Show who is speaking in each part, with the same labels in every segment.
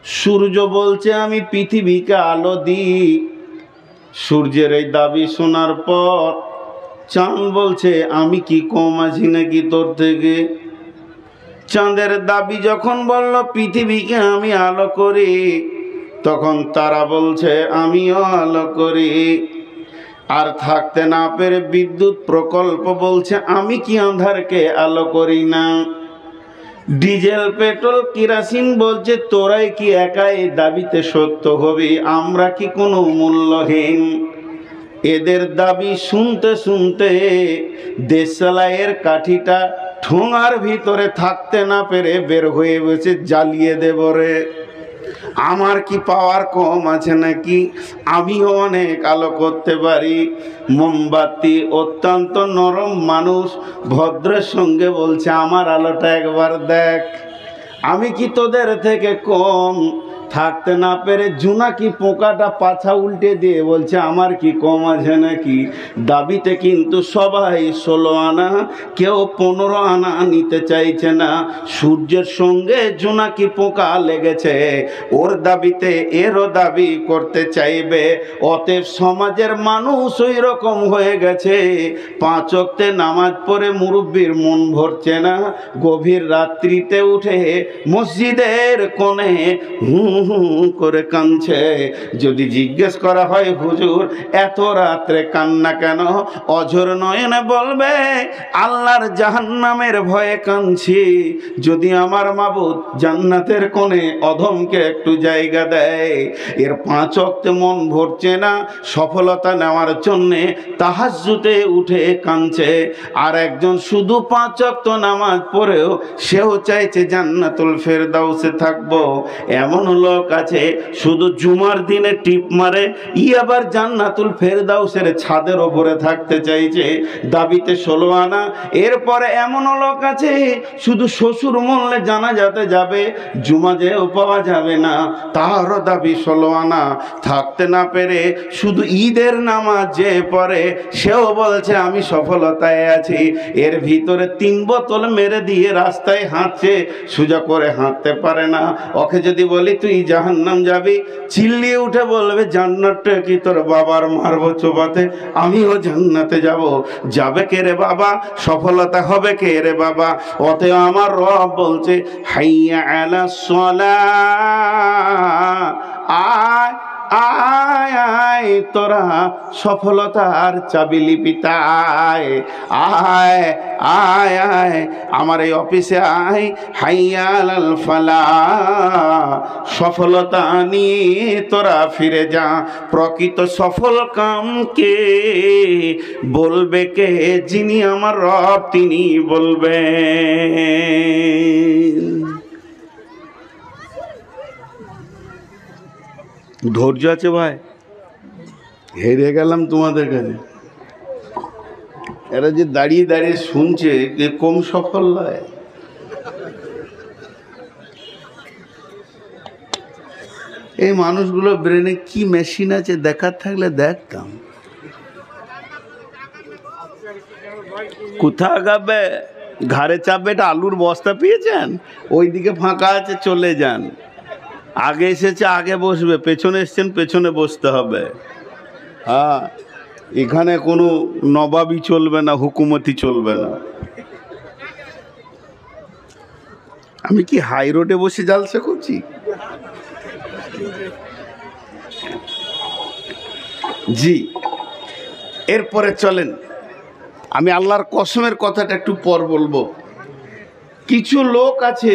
Speaker 1: সূর্য বলছে আমি পৃথিবীকে আলো দিই। সূর্যের এই দাবি শোনার পর চাঁদ বলছে আমি কি কম আছি নাকি তোর থেকে। চাঁদের দাবি যখন বলল পৃথিবীকে আমি আলো করি, তখন তারা বলছে আমিও আলো করি। আর থাকতে না পেরে বিদ্যুৎ প্রকল্প বলছে আমি কি আঁধারকে আলো করি না। ডিজেল পেট্রোল কেরোসিন বলছে তোরাই কি একা এই দাবিতে সত্য হবি, আমরা কি কোনো মূল্যহীন। এদের দাবি শুনতে শুনতে দেশালাইয়ের কাঠিটা ঠোঙার ভিতরে থাকতে না পেরে বের হয়ে বসে জ্বালিয়ে দেব রে। আমার কি পাওয়ার কম আছে নাকি, আমিও অনেক আলো করতে পারি। মোমবাতি অত্যন্ত নরম মানুষ ভদ্রের সঙ্গে বলছে আমার আলোটা একবার দেখ, আমি কি তোদের থেকে কম। থাকতে না পেরে জোনাকি পোকাটা পাছা উল্টে দিয়ে বলছে আমার কি কম আছে নাকি। দাবিতে কিন্তু সবাই 16 আনা, কেউ 15 আনা নিতে চাইছে না। সূর্যের সঙ্গে জোনাকি পোকা লেগেছে, ওর দাবিতে এরও দাবি করতে চাইবে। অতএব সমাজের মানুষ ওই রকম হয়ে গেছে। 5 ওয়াক্তে নামাজ পড়ে মুরব্বির মন ভরছে না, গভীর রাত্রিতে উঠে মসজিদের কোণে করে কাঁদছে। যদি জিজ্ঞেস করা হয় হুজুর এত রাত্রে কান্না কেন, অঝোর নয়নে বলবে আল্লাহর জাহান্নামের ভয়ে কাঁদছি। যদি আমার মাবুদ জান্নাতের কোণে অধমকে একটু জায়গা দেয়। এর 5 ওয়াক্তে মন ভরছে না, সফলতা নেওয়ার জন্যে তাহাজ্জুদে উঠে কাঁদছে। আর একজন শুধু 5 ওয়াক্ত নামাজ পড়েও সেও চাইছে জান্নাতুল ফেরদাউসে থাকবো। এমন লোক আছে শুধু জুমার দিনে টিপ মারে, আবার জান্নাতুল ফেরদাউসের ছাদের ওপরে থাকতে চাইছে, দাবিতে 16 আনা। এরপরে এমন লোক আছে শুধু শ্বশুর মরলে জানাজাতে যাবে, জুমা যেও পাওয়া যাবে না, তারও দাবি 16 আনা। থাকতে না পেরে শুধু ঈদের নামাজ যে পড়ে সেও বলছে আমি সফলতায় আছি। এর ভিতরে 3 বোতল মেরে দিয়ে রাস্তায় হাঁটছে, সোজা করে হাঁটতে পারে না। ওকে যদি বলি তুই জাহান্নাম যাবি, চিল্লিয়ে উঠে বলবে জান্নাতটা কি তোর বাবার মারবো চোবাতে, আমিও জান্নাতে যাব। যাবে কে রে বাবা, সফলতা হবে কে রে বাবা। অতএব আমার রব বলছে হাইয়া আলাস সালাহ, আয় আয় আয় তোরা সফলতার চাবি লিপিতে আয়। আয় আয় আয় আমার এই অফিসে আয়, হাইয়া আলাল ফালাহ, সফলতা নিয়ে তোরা ফিরে যা। প্রকৃত সফল কাম কে বলবে কে, যিনি আমার রব তিনি বলবেন। ধৈর্য আছে ভাই, হেরে গেলাম তোমাদের কাছে। এরা যে দাঁড়িয়ে দাঁড়িয়ে শুনছে যে কম সফল নয়। এই মানুষগুলো ব্রেনে কি মেশিন আছে দেখার থাকলে দেখতাম। কোথা গাবে ঘাড়ে চাপবে, এটা আলুর বস্তা পেয়েছেন, ওইদিকে ফাঁকা আছে চলে যান। আগে এসেছে আগে বসবে, পেছনে এসছেন পেছনে বসতে হবে। হ্যাঁ, এখানে কোনো নবাবি চলবে না, হুকুমতি চলবে না। আমি কি হাই রোডে বসে জালসা করছি? জি, এরপরে চলেন, আমি আল্লাহর কসমের কথাটা একটু পর বলবো। কিছু লোক আছে,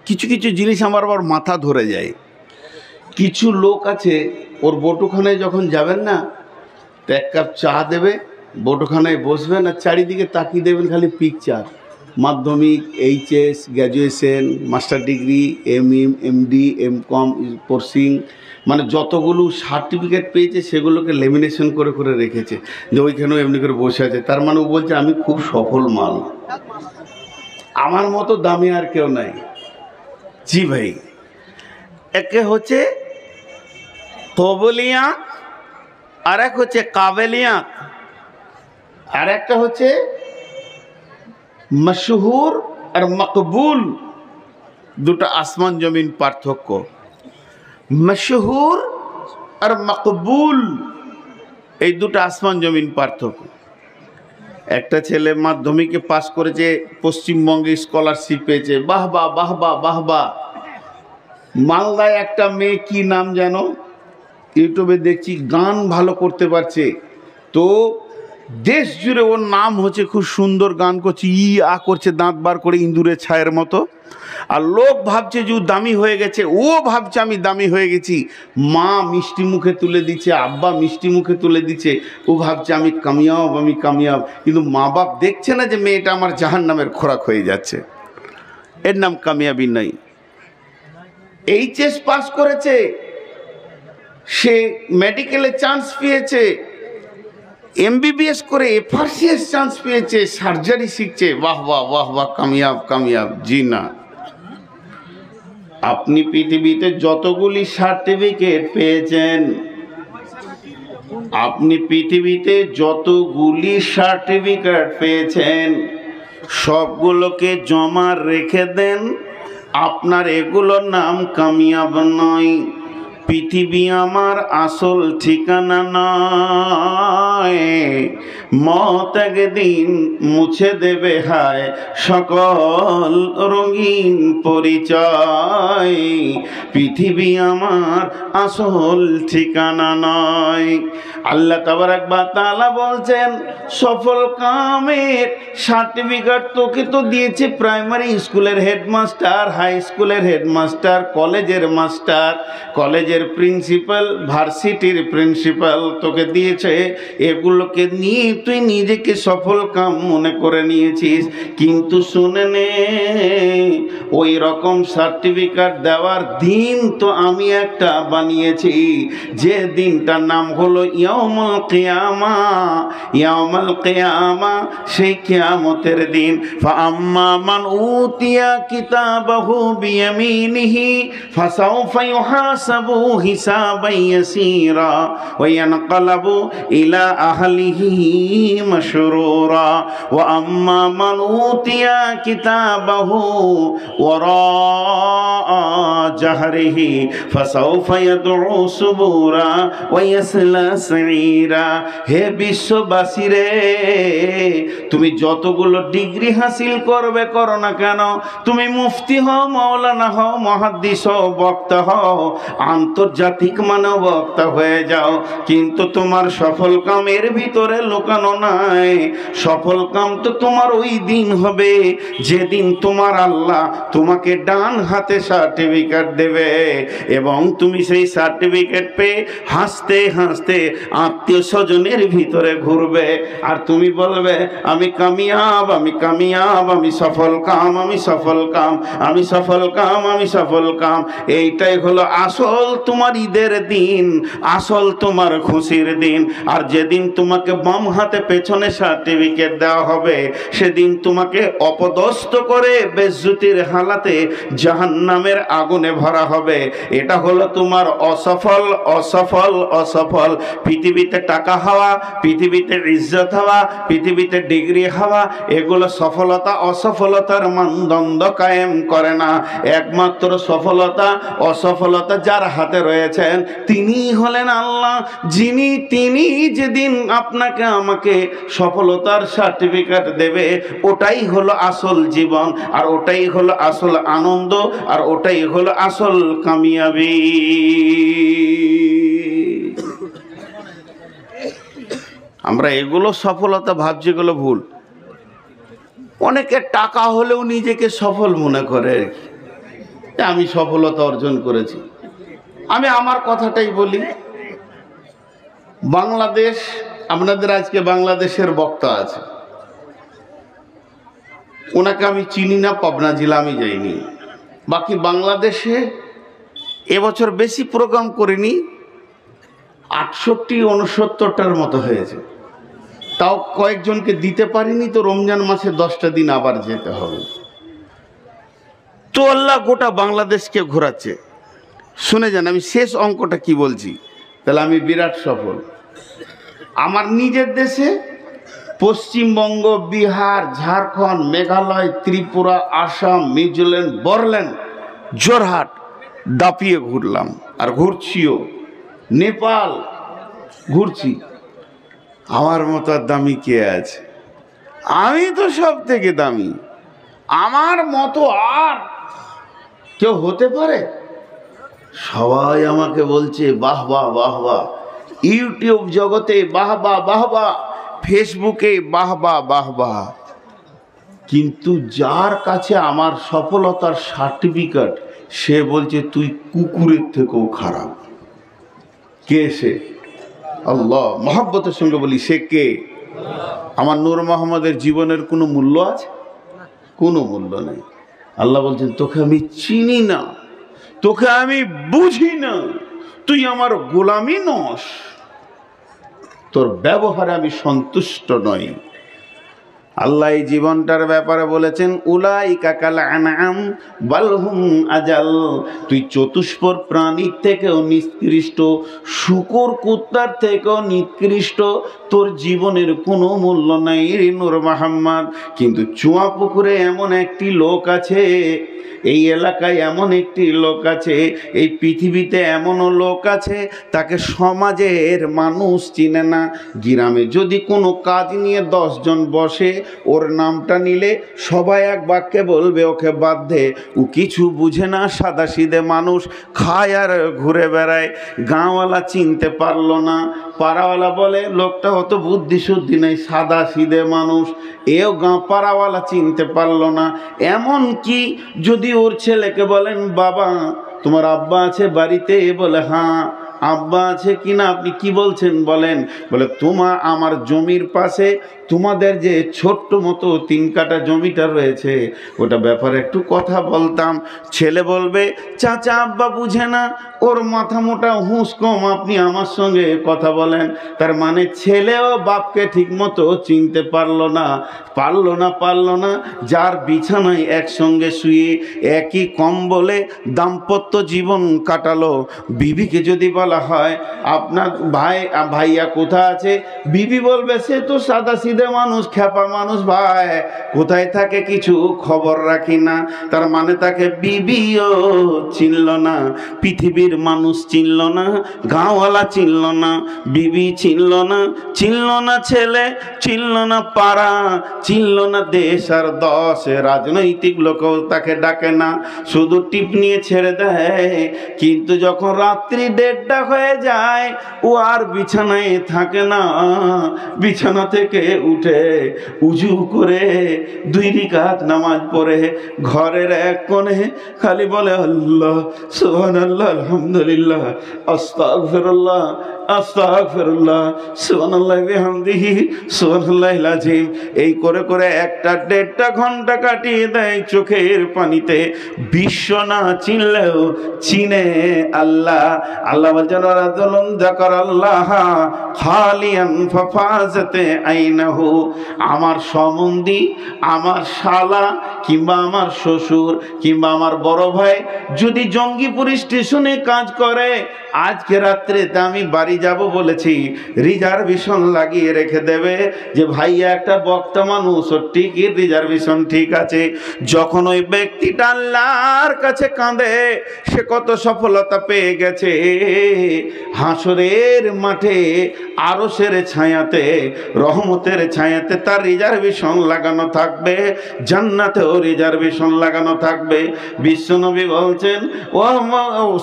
Speaker 1: কিছু কিছু জিনিস আমার আবার মাথা ধরে যায়। কিছু লোক আছে ওর বটুখানায় যখন যাবেন না, তো 1 কাপ চা দেবে, বটুখানায় বসবেন আর চারিদিকে তাকিয়ে দেবেন খালি picture. Madhyamik, HS, graduation, master degree, MM, MD, MCom, coursing, মানে যতগুলো সার্টিফিকেট পেয়েছে সেগুলোকে লেমিনেশন করে করে রেখেছে, যে ওইখানেও এমনি করে বসে আছে। তার মানে ও বলছে আমি খুব সফল মাল, আমার মতো দামি আর কেউ নাই। জি ভাই, একে হচ্ছে কবলিয়া, আর এক হচ্ছে কাবেলিয়া, আর একটা হচ্ছে মশহুর আর মকবুল দুটো আসমান জমিন পার্থক্য। মশহুর আর মকবুল এই দুটো আসমান জমিন পার্থক্য। একটা ছেলে মাধ্যমিকে পাস করেছে, পশ্চিমবঙ্গে স্কলারশিপ পেয়েছে, বাহ বাহ বাহ বাহ বাহ বাহ। মালদায় একটা মেয়ে, কি নাম যেন, ইউটিউবে দেখছি গান ভালো করতে পারছে, তো দেশ জুড়ে ওর নাম হচ্ছে, খুব সুন্দর গান করছে, আ করছে দাঁত বার করে ইঁদুরের ছায়ের মতো। আর লোক ভাবছে যে ও দামি হয়ে গেছে, ও ভাবছে আমি দামি হয়ে গেছি। মা মিষ্টি মুখে তুলে দিচ্ছে, আব্বা মিষ্টি মুখে তুলে দিচ্ছে, ও ভাবছে আমি কামিয়াব, আমি কামিয়াব। কিন্তু মা বাপ দেখছে না যে মেয়েটা আমার জাহান্নামের খোরাক হয়ে যাচ্ছে। এর নাম কামিয়াবি নাই। এইচএস পাস করেছে, সে মেডিকেলে চান্স পেয়েছে, এমবিবিএস করে এফআরসিএস চান্স পেয়েছে, সার্জারি শিখছে, বাহ বাহ বাহ বাহ, কামিয়াব কামিয়াব। জি না, আপনি পৃথিবীতে যতগুলি সার্টিফিকেট পেয়েছেন, আপনি পৃথিবীতে যতগুলি সার্টিফিকেট পেয়েছেন সবগুলোকে জমা রেখে দেন। আপনার এগুলোর নাম কামিয়াব নয়। পৃথিবী আমার আসল ঠিকানা নয়। মত একদিন মুছে দেবে হায় সকল রঙিন পরিচয়। পৃথিবী আমার আসল ঠিকানা নয়। আল্লাহ তাবারাক ওয়া তাআলা বলছেন, সফল কামের সার্টিফিকেট তোকে তো দিয়েছে প্রাইমারি স্কুলের হেডমাস্টার, হাই স্কুলের হেডমাস্টার, কলেজের মাস্টার, কলেজের প্রিন্সিপাল, ভার্সিটির প্রিন্সিপাল তোকে দিয়েছে। এগুলোকে নিয়ে তুই নিজেকে সফল কাম মনে করে নিয়েছিস। কিন্তু শুনে নে, ওই রকম সার্টিফিকেট দেওয়ার দিন তো আমি একটা বানিয়েছি, যে দিনটার নাম হলো ইয়াউমুল কিয়ামা। ইয়াউমুল কিয়ামা সেই কিয়ামতের দিন। ফাআম্মা মান উতিয়া কিতাবাহু বিয়ামিনিহি ফাসাউফা ইউহাসাবু হিসাবান ইয়াসীরা ওয়া ইয়ানকালাবু ইলা আহলিহি মাশরুরা। ওয়া আম্মা মান উতিয়া কিতাবাহু ওয়ারা জাহরিহি ফাসাউফা ইয়াদউ সুবুরা ওয়া ইয়াসলা সাঈরা। হে বিশ্ববাসী রে, তুমি যতগুলো ডিগ্রি হাসিল করবে করো না কেন, তুমি মুফতি হও, মাওলানা হও, মুহাদ্দিস হও, বক্তা হও, আন্তর্জাতিক মানব বক্তা হয়ে যাও, কিন্তু তোমার সফল কামের ভিতরে লুকানো নাই। সফল কাম তো তোমার ওই দিন হবে যেদিন তোমার আল্লাহ তোমাকে ডান হাতে সার্টিফিকেট দেবে, এবং তুমি সেই সার্টিফিকেট পেয়ে হাসতে হাসতে আত্মীয় স্বজনের ভিতরে ঘুরবে, আর তুমি বলবে আমি কামিয়াব, আমি কামিয়াব, আমি সফল কাম, আমি সফল কাম, আমি সফল কাম, আমি সফল কাম। এইটাই হলো আসল তোমার ঈদের দিন, আসল তোমার খুশির দিন। আর যেদিন তোমাকে বাম হাতে পেছনে সার্টিফিকেট দেওয়া হবে, সেদিন তোমাকে অপদস্থ করে বেজ্জতির হালাতে জাহান্নামের আগুনে ভরা হবে। এটা হলো তোমার অসফল অসফল অসফল। পৃথিবীতে টাকা হওয়া, পৃথিবীতে ইজ্জত হওয়া, পৃথিবীতে ডিগ্রি হওয়া, এগুলো সফলতা অসফলতার মানদণ্ড কায়েম করে না। একমাত্র সফলতা অসফলতা যার হাতে রয়েছেন তিনি হলেন আল্লাহ, তিনি যেদিন আপনাকে আমাকে সফলতার সার্টিফিকেট দেবে, ওটাই হলো আসল জীবন, আর ওটাই হলো আসল আনন্দ, আর ওটাই হলো আসল কামিয়াবি। আমরা এগুলো সফলতা ভাবছি, এগুলো ভুল। অনেকে টাকা হলেও নিজেকে সফল মনে করে, আমি সফলতা অর্জন করেছি। আমি আমার কথাটাই বলি। বাংলাদেশ, আপনাদের আজকে বাংলাদেশের বক্তা আছে, ওনাকে আমি চিনি না, পাবনা জেলা আমি যাইনি। বাকি বাংলাদেশে এবছর বেশি প্রোগ্রাম করিনি, 68-69টার মতো হয়েছে। তাও কয়েকজনকে দিতে পারিনি, তো রমজান মাসে 10টা দিন আবার যেতে হবে। তো আল্লাহ গোটা বাংলাদেশকে ঘোরাচ্ছে। শুনে যান আমি শেষ অঙ্কটা কি বলছি, তাহলে আমি বিরাট সফল। আমার নিজের দেশে পশ্চিমবঙ্গ, বিহার, ঝাড়খণ্ড, মেঘালয়, ত্রিপুরা, আসাম, মিজোরাম, বড়োল্যান্ড, জোরহাট দাপিয়ে ঘুরলাম, আর ঘুরছিও। নেপাল ঘুরছি। আমার মতো আর দামি কে আছে? আমি তো সব থেকে দামি। আমার মতো আর কেউ হতে পারে? সবাই আমাকে বলছে বাহ বাহ বাহ বাহ, ইউটিউব জগতে বাহ বাহ বাহ বাহ, ফেসবুকে বাহ বাহ বাহ বাহ। কিন্তু যার কাছে আমার সফলতার সার্টিফিকেট, সে বলছে তুই কুকুরের থেকেও খারাপ। কে সে? আল্লাহ। মহব্বতের সঙ্গে বলি, সে কে? আমার নূর মোহাম্মদের জীবনের কোনো মূল্য আছে? কোনো মূল্য নেই। আল্লাহ বলছেন তোকে আমি চিনি না, তোকে আমি বুঝি না, তুই আমার গোলামি নস, তোর ব্যবহারে আমি সন্তুষ্ট নই। আল্লাহ এই জীবনটার ব্যাপারে বলেছেন উলাইকা কাল আনআম বাল হুম আজাল, তুই চতুষ্পদ প্রাণীর থেকেও নিকৃষ্ট, শূকর কুত্তার থেকেও নিকৃষ্ট, তোর জীবনের কোনো মূল্য নাই রে নূর মোহাম্মদ। কিন্তু চুয়াপুকুরে এমন একটি লোক আছে, এই এলাকায় এমন একটি লোক আছে, এই পৃথিবীতে এমনও লোক আছে তাকে সমাজের মানুষ চিনে না। গ্রামে যদি কোনো কাজ নিয়ে 10 জন বসে, ওর নামটা নিলে সবাই এক বাক্যে বলবে ওকে বাদ দে, ও কিছু বুঝে না, সাদাসিধে মানুষ, খায় আর ঘুরে বেড়ায়। গাঁওয়ালা চিনতে পারলো না, পাড়াওয়ালা বলে লোকটা অত বুদ্ধি শুদ্ধি নেই, সাদাসিধে মানুষ। এও পাড়াওয়ালা চিনতে পারলো না। এমন কি যদি ওর ছেলেকে বলেন বাবা তোমার আব্বা আছে বাড়িতে? বলে হ্যাঁ আব্বা আছে। কিনা আপনি কি বলছেন বলেন? বলে আমার জমির পাশে তোমাদের যে ছোট্ট মতো 3 কাঠা জমিটা রয়েছে, ওটা ব্যাপারে একটু কথা বলতাম। ছেলে বলবে চাচা আব্বা বুঝে না, ওর মাথা মোটা হুঁশ কম, আপনি আমার সঙ্গে কথা বলেন। তার মানে ছেলেও বাপকে ঠিক মতো চিনতে পারলো না। যার বিছানায় একসঙ্গে শুয়ে একই কম্বলে দাম্পত্য জীবন কাটালো, বিবিকে যদি বলা হয় আপনার ভাইয়া কোথায় আছে, বিবি বলবে সে তো সাদা সিধে মানুষ, খ্যাপা মানুষ, ভাই কোথায় থাকে কিছু খবর রাখি না। তার মানে তাকে বিবিও চিনল না, পৃথিবীর মানুষ চিনল না, গাঁওয়ালা চিনল না, বিবি চিনল না ছেলে, চিনল না পাড়া, চিনল না দেশ আর দশ, রাজনৈতিক লোকও তাকে ডাকে না, শুধু টিপ নিয়ে ছেড়ে দেয়। কিন্তু যখন রাত্রি 1:30 হয়ে যায়, ও আর বিছানায় থাকে না, বিছানা থেকে উঠে উজু করে 2 রাকাত নামাজ পড়ে ঘরের এক কোণে খালি বলে আল্লাহ সুবহানাল্লাহ, আলহামদুলিল্লাহ, আস্তাগফিরুল্লাহ, আস্তাগফিরুল্লাহ, সুবহানাল্লাহ বিহামদিহি, সুবহানাল্লাহিল আযীম। এই করে করে 1.5 ঘন্টা কাটিয়ে দেয় চোখের পানিতে। বিশ্ব না চিনলেও চিনে আল্লাহ। আল্লাহ বলছেন রাজুলুন যাকারাল্লাহ খালিয়ান ফাফাজাতে আইনাহু, আমার সম্বন্ধী, আমার শালা কিংবা আমার শ্বশুর কিংবা আমার বড় ভাই যদি জঙ্গিপুর স্টেশনে কাজ করে, আজকে রাত্রেতে আমি বাড়ি যাব বলেছি, রিজার্ভেশন লাগিয়ে রেখে দেবে যে ভাইয়া একটা বক্তা মানুষ, ওর টিকিট রিজার্ভেশন ঠিক আছে। যখন ওই ব্যক্তিটা আল্লাহর কাছে কাঁদে, সে কত সফলতা পেয়ে গেছে, হাসরের মাঠে আরশের ছায়াতে, রহমতের ছায়াতে তার রিজার্ভেশন লাগানো থাকবে, জান্নাতেও রিজার্ভেশন লাগানো থাকবে। বিশ্বনবী বলছেন ও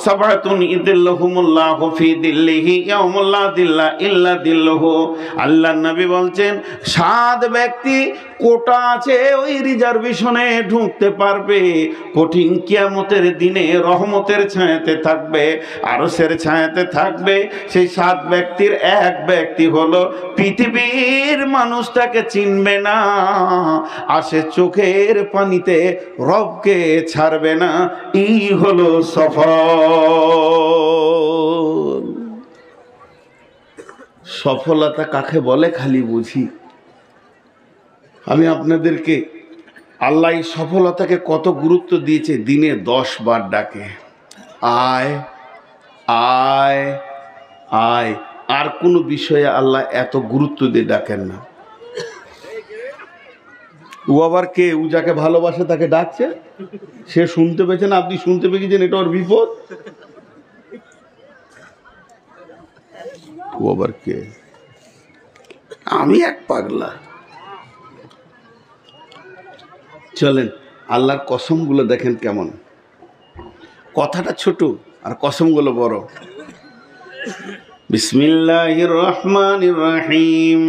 Speaker 1: সাবাতুন ইদিল্লাহুমুল্লাহু ফি দিল্লিহি ইয়াউমা লা দিল্লা ইল্লা দিল্লুহু। আল্লাহর নবী বলছেন 7 ব্যক্তি কোটা আছে, ওই রিজার্ভেশনে ঢুকতে পারবে, কঠিন কিয়ামতের দিনে রহমতের ছায়াতে থাকবে, আরশের ছায়াতে থাকবে। সেই 7 ব্যক্তির এক ব্যক্তি হলো পৃথিবীর মানুষ তাকে চিনবে না, আসে চোখের পানিতে রবকে ছাড়বে না, এই হলো সফল। সফলতা কাকে বলে খালি বুঝি। আমি আপনাদেরকে আল্লাহ এই সফলতাকে কত গুরুত্ব দিয়েছে, দিনে 10 বার ডাকে আয় আয় আয়। আর কোনো বিষয়ে আল্লাহ এত গুরুত্ব দিয়ে ডাকেন না। ও আবার কে? ও যাকে ভালোবাসে তাকে ডাকছে, সে শুনতে পেয়েছেন, আপনি শুনতে পেয়েছেন, এটা ওর বিপদ। ও আবার কে? আমি এক পাগলা। চলেন আল্লাহর কসমগুলো দেখেন কেমন। কথাটা ছোট আর কসমগুলো বড়। বিসমিল্লাহির রহমানির রহিম।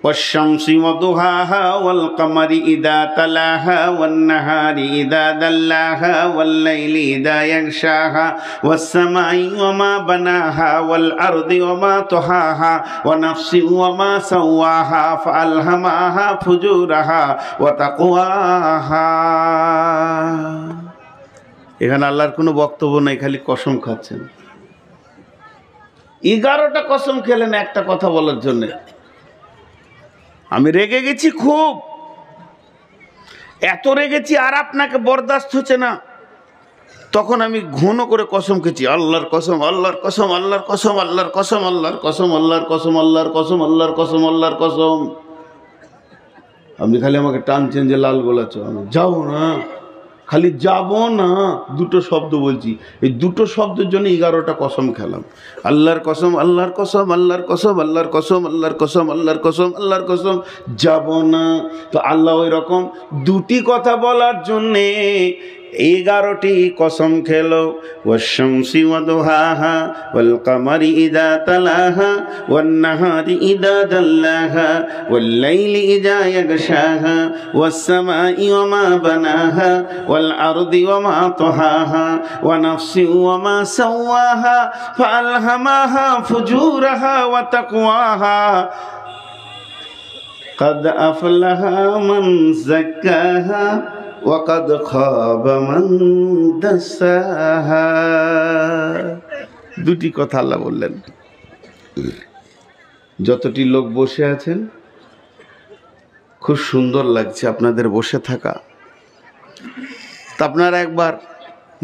Speaker 1: والشمس وضحاها والقمر إذا تلاها والنهار إذا دلاها والليل إذا يغشاها والسماء وما بناها والأرض وما طحاها ونفس وما سواها فألهمها فجورها وتقواها। এখানে আল্লাহর কোনো বক্তব্য নাই, খালি কসম খাচ্ছেন। 11টা কসম খেলেন একটা কথা বলার জন্য। আমি রেগে গেছি খুব, এত রেগেছি আর আপনাকে বরদাস্ত হচ্ছে না। তখন আমি ঘন করে কসম খেয়েছি, আল্লাহর কসম, আল্লাহর কসম, আল্লাহর কসম, আল্লাহর কসম, আল্লাহর কসম, আল্লাহর কসম, আল্লাহর কসম, আল্লাহর কসম, আল্লাহর কসম। আপনি খালি আমাকে টানছেন যে লাল গোলাচ্ছ। আমি যাবো না, খালি যাব না, দুটো শব্দ বলছি। এই দুটো শব্দের জন্য 11টা কসম খেলাম। আল্লাহর কসম, আল্লাহর কসম, আল্লাহর কসম, আল্লাহর কসম, আল্লাহর কসম, আল্লাহর কসম, আল্লাহর কসম, যাব না। তো আল্লাহ ওই রকম দুটি কথা বলার জন্যে 11টি কসম খেলো। ওয়াশ-শামসি ওয়া-দুহাহা ওয়াল-কামারি ইযা তালাহা ওয়ান-নাহারি ইযা দাল্লাহা ওয়াল-লাইলি ইযা ইয়াগশাহা ওয়াস-সামাই ওয়া-মা বানাহা ওয়াল-আরদি ওয়া-মা তাহাহা ওয়া-নাফসিন ওয়া-মা সাওয়াহা ফাআলহামাহা ফুজুরাহা ওয়া তাকওয়াহা। قد أفلح من زكاها وقد خاب من دساها। দুটি কথা আল্লাহ বললেন। যতটি লোক বসে আছেন, খুব সুন্দর লাগছে আপনাদের বসে থাকা। তা আপনারা একবার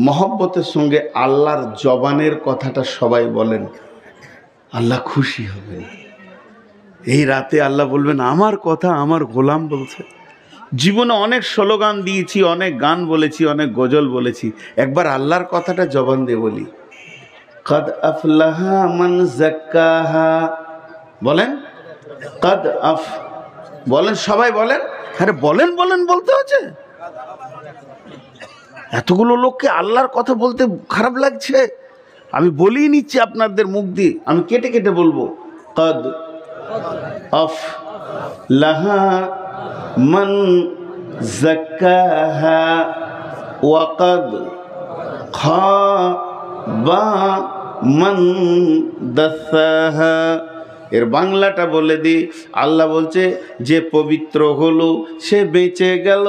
Speaker 1: মহব্বতের সঙ্গে আল্লাহর জবানের কথাটা সবাই বলেন, আল্লাহ খুশি হবেন। এই রাতে আল্লাহ বলবেন আমার কথা আমার গোলাম বলছে। জীবনে অনেক স্লোগান দিয়েছি, অনেক গান বলেছি, অনেক গজল বলেছি, একবার আল্লাহর কথাটা জবান দিয়ে বলি। কদ আফলাহা মান যাক্কাহা। বলেন কদ আফ, বলেন সবাই বলেন। আরে বলেন বলেন বলতে হচ্ছে। এতগুলো লোককে আল্লাহর কথা বলতে খারাপ লাগছে, আমি বলেই নিচ্ছি আপনাদের মুখ দিয়ে, আমি কেটে কেটে বলবো। কদ আফলাহা মান যাক্কাহা ওয়াকাদ খাবা মান দাসাহা। এর বাংলাটা বলে দিই। আল্লাহ বলছে যে পবিত্র হলো সে বেঁচে গেল,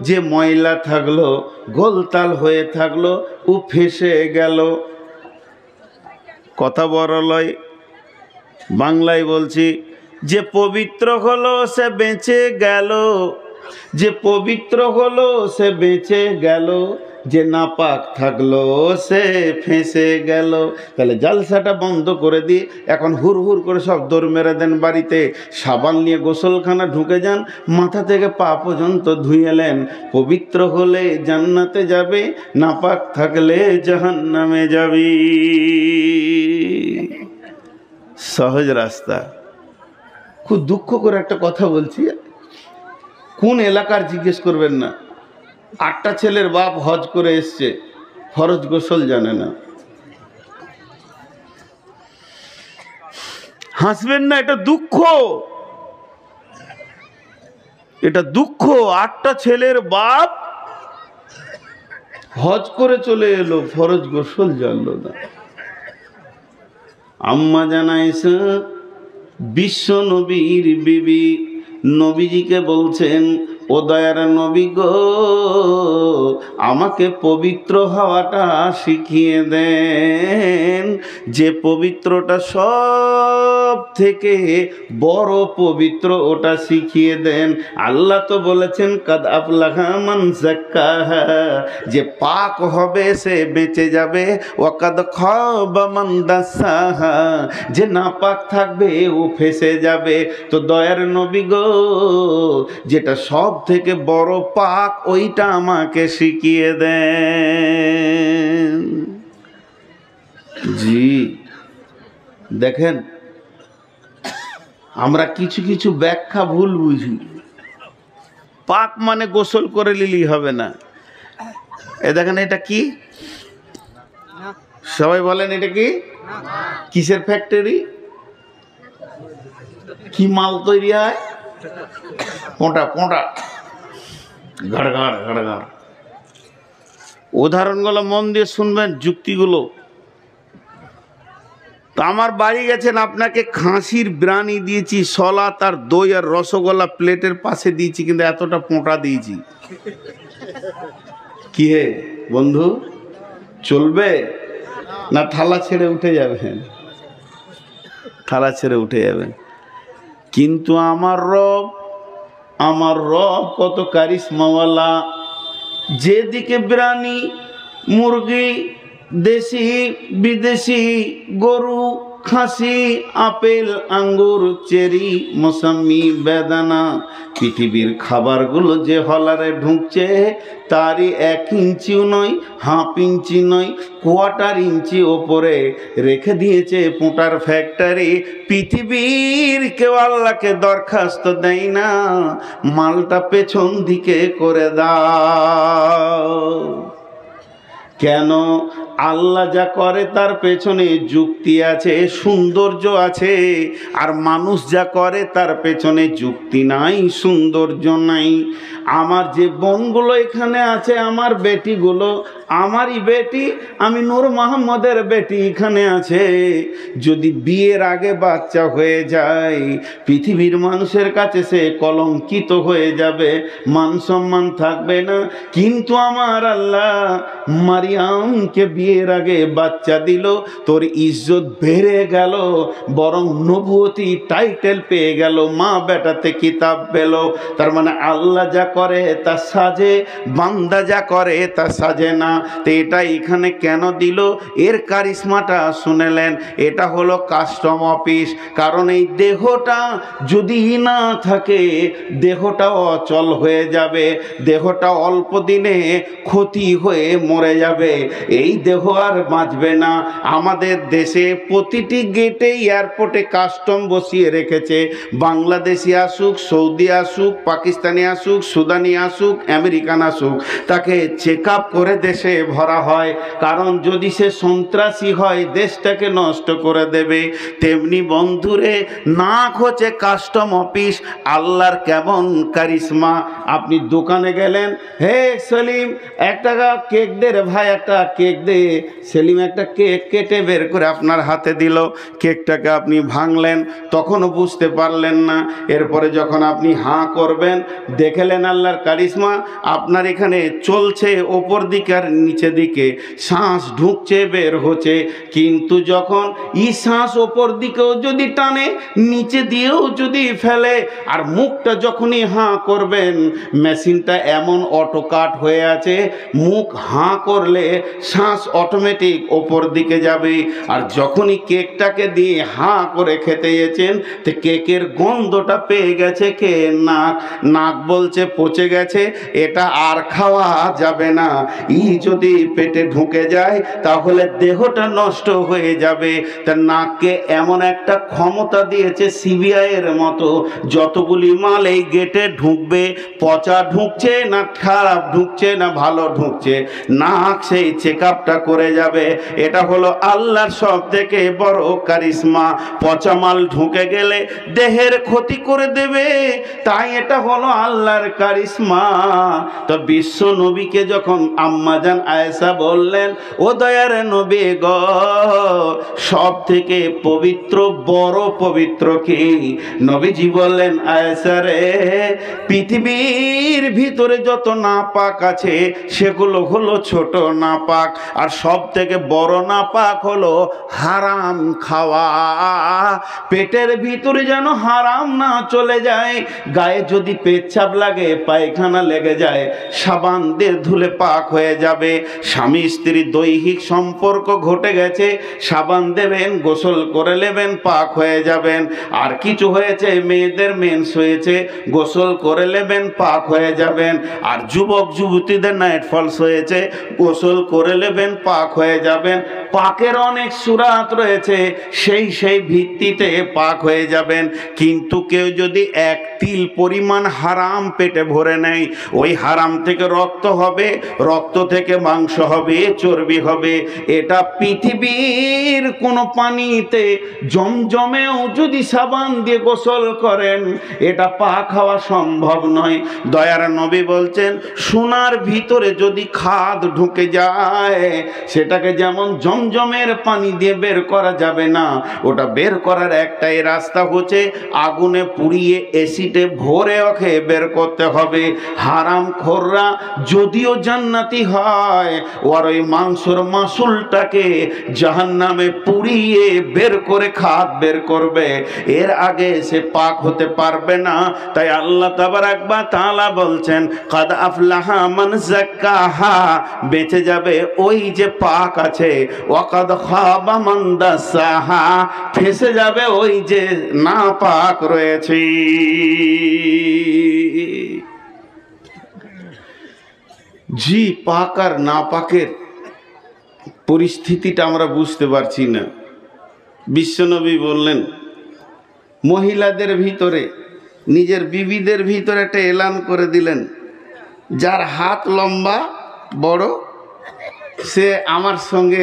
Speaker 1: যে ময়লা থাকলো গোলতাল হয়ে থাকলো ও ফেসে গেল। কথা বড় লয়, বাংলায় বলছি, যে পবিত্র হলো সে বেঁচে গেল, যে পবিত্র হলো সে বেঁচে গেল, যে নাপাক থাকলো সে ফেঁসে গেল। তাহলে জালসাটা বন্ধ করে দিয়ে এখন হুর হুর করে সব দৌড় মেরে দেন বাড়িতে, সাবান নিয়ে গোসলখানা ঢুকে যান, মাথা থেকে পা পর্যন্ত ধুয়েলেন। পবিত্র হলে জান্নাতে যাবে, নাপাক থাকলে জাহান্নামে যাবি। সহজ রাস্তা। খুব দুঃখ করে একটা কথা বলছি, কোন এলাকার জিজ্ঞেস করবেন না। 8টা ছেলের বাপ হজ করে এসছে, ফরজ গোসল জানে না। হাসবেন না, এটা দুঃখ, এটা দুঃখ। 8টা ছেলের বাপ হজ করে চলে এলো, ফরজ গোসল জানলো না। আম্মা জানাইছে বিশ্ব নবীর বিবি নবীজিকে বলছেন, ও দয়ার নবী গো, আমাকে পবিত্র হওয়াটা শিখিয়ে দেন, যে পবিত্রটা সব থেকে বড় পবিত্র ওটা শিখিয়ে দেন। আল্লাহ তো বলেছেন কাদ আফলাহা মান যাক্কাহা, যে পাক হবে সে বেঁচে যাবে, ওয়া কাদ খাবা মান দাসাহা, যে নাপাক থাকবে ও ফেসে যাবে। তো দয়ার নবী গো, যেটা সব থেকে বড় পাক ওইটা আমাকে শিখিয়ে দেন। জি দেখেন, আমরা কিছু কিছু ব্যাখ্যা ভুল বুঝি। পাক মানে গোসল করে নিলেই হবে না। এ দেখেন, এটা কি? সবাই বলেন এটা কি? কিসের ফ্যাক্টরি? কি মাল তৈরি হয়? পোঁটা পোঁটা, ঘাড় ঘাড় ঘাড় ঘাড়। উদাহরণগুলো মন দিয়ে শুনবেন, যুক্তিগুলো। তো আমার বাড়ি গেছেন, আপনাকে খাসির বিরিয়ানি দিয়েছি, সলাত আর দই আর রসগোল্লা প্লেটের পাশে দিয়েছি, কিন্তু এতটা পোঁটা দিয়েছি। কি হে বন্ধু, চলবে না থালা ছেড়ে উঠে যাবেন? থালা ছেড়ে উঠে যাবেন। কিন্তু আমার রব কত কারিশমাওয়ালা। যেদিকে বিরিয়ানি, মুরগি, দেশি বিদেশি, গরু, খাসি, আপেল, আঙ্গুর, চেরি, মৌসুমি, বেদানা, পৃথিবীর খাবারগুলো যে হলারে ঢুকছে তারই 1 ইঞ্চিও নয়, হাফ ইঞ্চি নয়, কোয়ার্টার ইঞ্চি ওপরে রেখে দিয়েছে পোঁটার ফ্যাক্টরি। পৃথিবীর কেউ আল্লাহকে দরখাস্ত দেয় না, মালটা পেছন দিকে করে দাও। কেন? আল্লাহ যা করে তার পেছনে যুক্তি আছে, সৌন্দর্য আছে। আর মানুষ যা করে তার পেছনে যুক্তি নাই, সৌন্দর্য নাই। আমার যে বোনগুলো এখানে আছে, আমার বেটিগুলো, আমারই বেটি, আমি নূর মোহাম্মদের বেটি এখানে আছে, যদি বিয়ের আগে বাচ্চা হয়ে যায়, পৃথিবীর মানুষের কাছে সে কলঙ্কিত হয়ে যাবে, মান সম্মান থাকবে না। কিন্তু আমার আল্লাহ মারিয়ামকে বিয়ের আগে বাচ্চা দিল, তোর ইজ্জত বেড়ে গেল, বরং নবুয়তি টাইটেল পেয়ে গেল, মা বেটাতে কিতাব পেল। তার মানে আল্লাহ যা করে তা সাজে, বান্দা যা করে তা সাজে না। তো এটা এখানে কেন দিল? এর কারিশমাটা শুনেলেন। এটা হলো কাস্টম অফিস। কারণ এই দেহটা যদি না থাকে, দেহটা অচল হয়ে যাবে, দেহটা অল্প দিনে ক্ষতি হয়ে মরে যাবে, এই দেহ আর বাঁচবে না। আমাদের দেশে প্রতিটি গেটে এয়ারপোর্টে কাস্টম বসিয়ে রেখেছে। বাংলাদেশি আসুক, সৌদি আসুক, পাকিস্তানি আসুক, সুদানি আসুক, আমেরিকান আসুক, তাকে চেক আপ করে দেশে ভরা হয়। কারণ যদি সে সন্ত্রাসী হয়, দেশটাকে নষ্ট করে দেবে। তেমনি বন্ধুরে, নাক হচ্ছে কাস্টম অফিস। আল্লাহর কেমন কারিশমা। আপনি দোকানে গেলেন, হে সেলিম একটা কেক দে রে ভাই, একটা কেক দে। সেলিম একটা কেক কেটে বের করে আপনার হাতে দিল। কেকটাকে আপনি ভাঙলেন, তখনও বুঝতে পারলেন না। এরপরে যখন আপনি হাঁ করবেন, দেখলেন আল্লাহর কারিশমা, আপনার এখানে চলছে ওপর দিকে আর নিচে দিকে, শ্বাস ঢুকছে বের হচ্ছে। কিন্তু যখন শ্বাস ওপর দিকেও যদি টানে, নিচে দিয়েও যদি ফেলে, আর মুখটা যখনই হাঁ করবেন, মেশিনটা এমন অটো কাট হয়ে আছে, মুখ হাঁ করলে শ্বাস অটোমেটিক ওপর দিকে যাবে। আর যখনই কেকটাকে দিয়ে হাঁ করে খেতে গেছেন, তো কেকের গন্ধটা পেয়ে গেছে কে? নাক। নাক বলছে পচে গেছে, এটা আর খাওয়া যাবে না। যদি পেটে ঢুকে যায় তাহলে দেহটা নষ্ট হয়ে যাবে। তা নাককে এমন একটা ক্ষমতা দিয়েছে সিবিআই এর মতো, যতগুলি মাল এই গেটে ঢুকবে, পচা ঢুকছে না খারাপ ঢুকছে না ভালো ঢুকছে, নাক সেই চেক আপটা করে যাবে। এটা হলো আল্লাহর সব থেকে বড় কারিশমা। পচা মাল ঢুকে গেলে দেহের ক্ষতি করে দেবে, তাই এটা হলো আল্লাহর কারিশমা। তো বিশ্ব নবীকে যখন আম্মাজান আয়েশা বললেন, ও দয়ার নবী গো, সব থেকে পবিত্র বড় পবিত্র কি? নবীজি বললেন, আয়েশা রে, পৃথিবীর ভিতরে যত নাপাক আছে সেগুলো হলো ছোট নাপাক, আর আর সব থেকে বড় নাপাক হলো হারাম খাওয়া। পেটের ভিতরে যেন হারাম না চলে যায়। গায়ে যদি পেচ্ছাপ লাগে, পায়খানা লেগে যায়, সাবান দিয়ে ধুলে পাক হয়ে যাবে। স্বামী স্ত্রী দৈহিক সম্পর্ক ঘটে গেছে, সাবান দেবেন, গোসল করে নেবেন, পাক হয়ে যাবেন। আর কিছু হয়েছে, মেয়েদের মেন্স হয়েছে, গোসল করে নেবেন, পাক হয়ে যাবেন। আর যুবক যুবতীদের নাইট ফলস হয়েছে, গোসল করে নেবেন, পাক হয়ে যাবেন। পাকের অনেক সুরাত রয়েছে, সেই ভিত্তিতে পাক হয়ে যাবেন। কিন্তু কেউ যদি এক তিল পরিমাণ হারাম পেটে ভরে নেয়, ওই হারাম থেকে রক্ত হবে, রক্ত থেকে মাংস হবে, চর্বি হবে। এটা পৃথিবীর কোনো পানিতে জমজমেও যদি সাবান দিয়ে গোসল করেন, এটা পাক হওয়া সম্ভব নয়। দয়ার নবী বলছেন, সোনার ভিতরে যদি খাদ ঢুকে যায়, সেটাকে যেমন জমজমের পানি দিয়ে বের করা যাবে না, ওটা বের করার একটাই রাস্তা হচ্ছে আগুনে পুড়িয়ে এসিডে ভরে ওকে বের করতে হবে। হারাম খোররা যদিও জান্নাতি হয়, ওর ওই মাংসর মাসুলটাকে জাহান্নামে পুড়িয়ে বের করে খাদ বের করবে, এর আগে সে পাক হতে পারবে না। তাই আল্লাহ তাবারাক ওয়া তাআলা বলছেন, কাদ আফলাহা মান যাক্কাহা, বেঁচে যাবে ওই যে পাক আছে। ওয়া কাদ খাবা মান দাসাহা, ফেঁসে যাবে ওই যে না পাক রয়েছে। জি, পাক আর না পাকের পরিস্থিতিটা আমরা বুঝতে পারছি না। বিশ্বনবী বললেন, মহিলাদের ভিতরে, নিজের বিবিদের ভিতরে একটা এলান করে দিলেন, যার হাত লম্বা বড় সে আমার সঙ্গে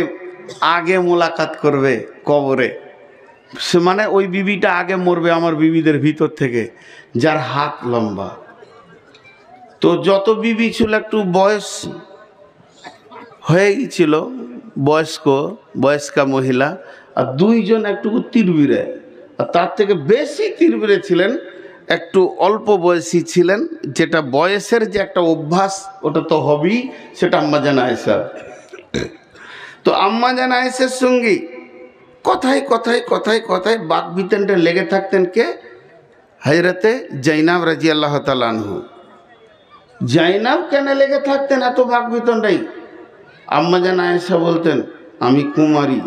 Speaker 1: আগে মোলাকাত করবে কবরে। সে মানে ওই বিবিটা আগে মরবে আমার বিবিদের ভিতর থেকে, যার হাত লম্বা। তো যত বিবি ছিল একটু বয়স হয়ে গেছিল, বয়স্কা মহিলা, আর দুইজন একটু তিরবিরে, আর তার থেকে বেশি তিরবিরে ছিলেন একটু অল্প বয়সী ছিলেন। যেটা বয়সের যে একটা অভ্যাস, ওটা তো হবেই, সেটা আম্মা জান আয়েশা। তো আম্মা জান আয়েশার সঙ্গে কথায় বাকবিতণ্ডা লেগে থাকতেন কে? হযরতে জাইনাব রাদিয়াল্লাহু তাআলা আনহু। জাইনাব কেন লেগে থাকতেন এত বাকবিতণ্ডাই? আম্মা জান আয়েশা বলতেন, আমি কুমারী।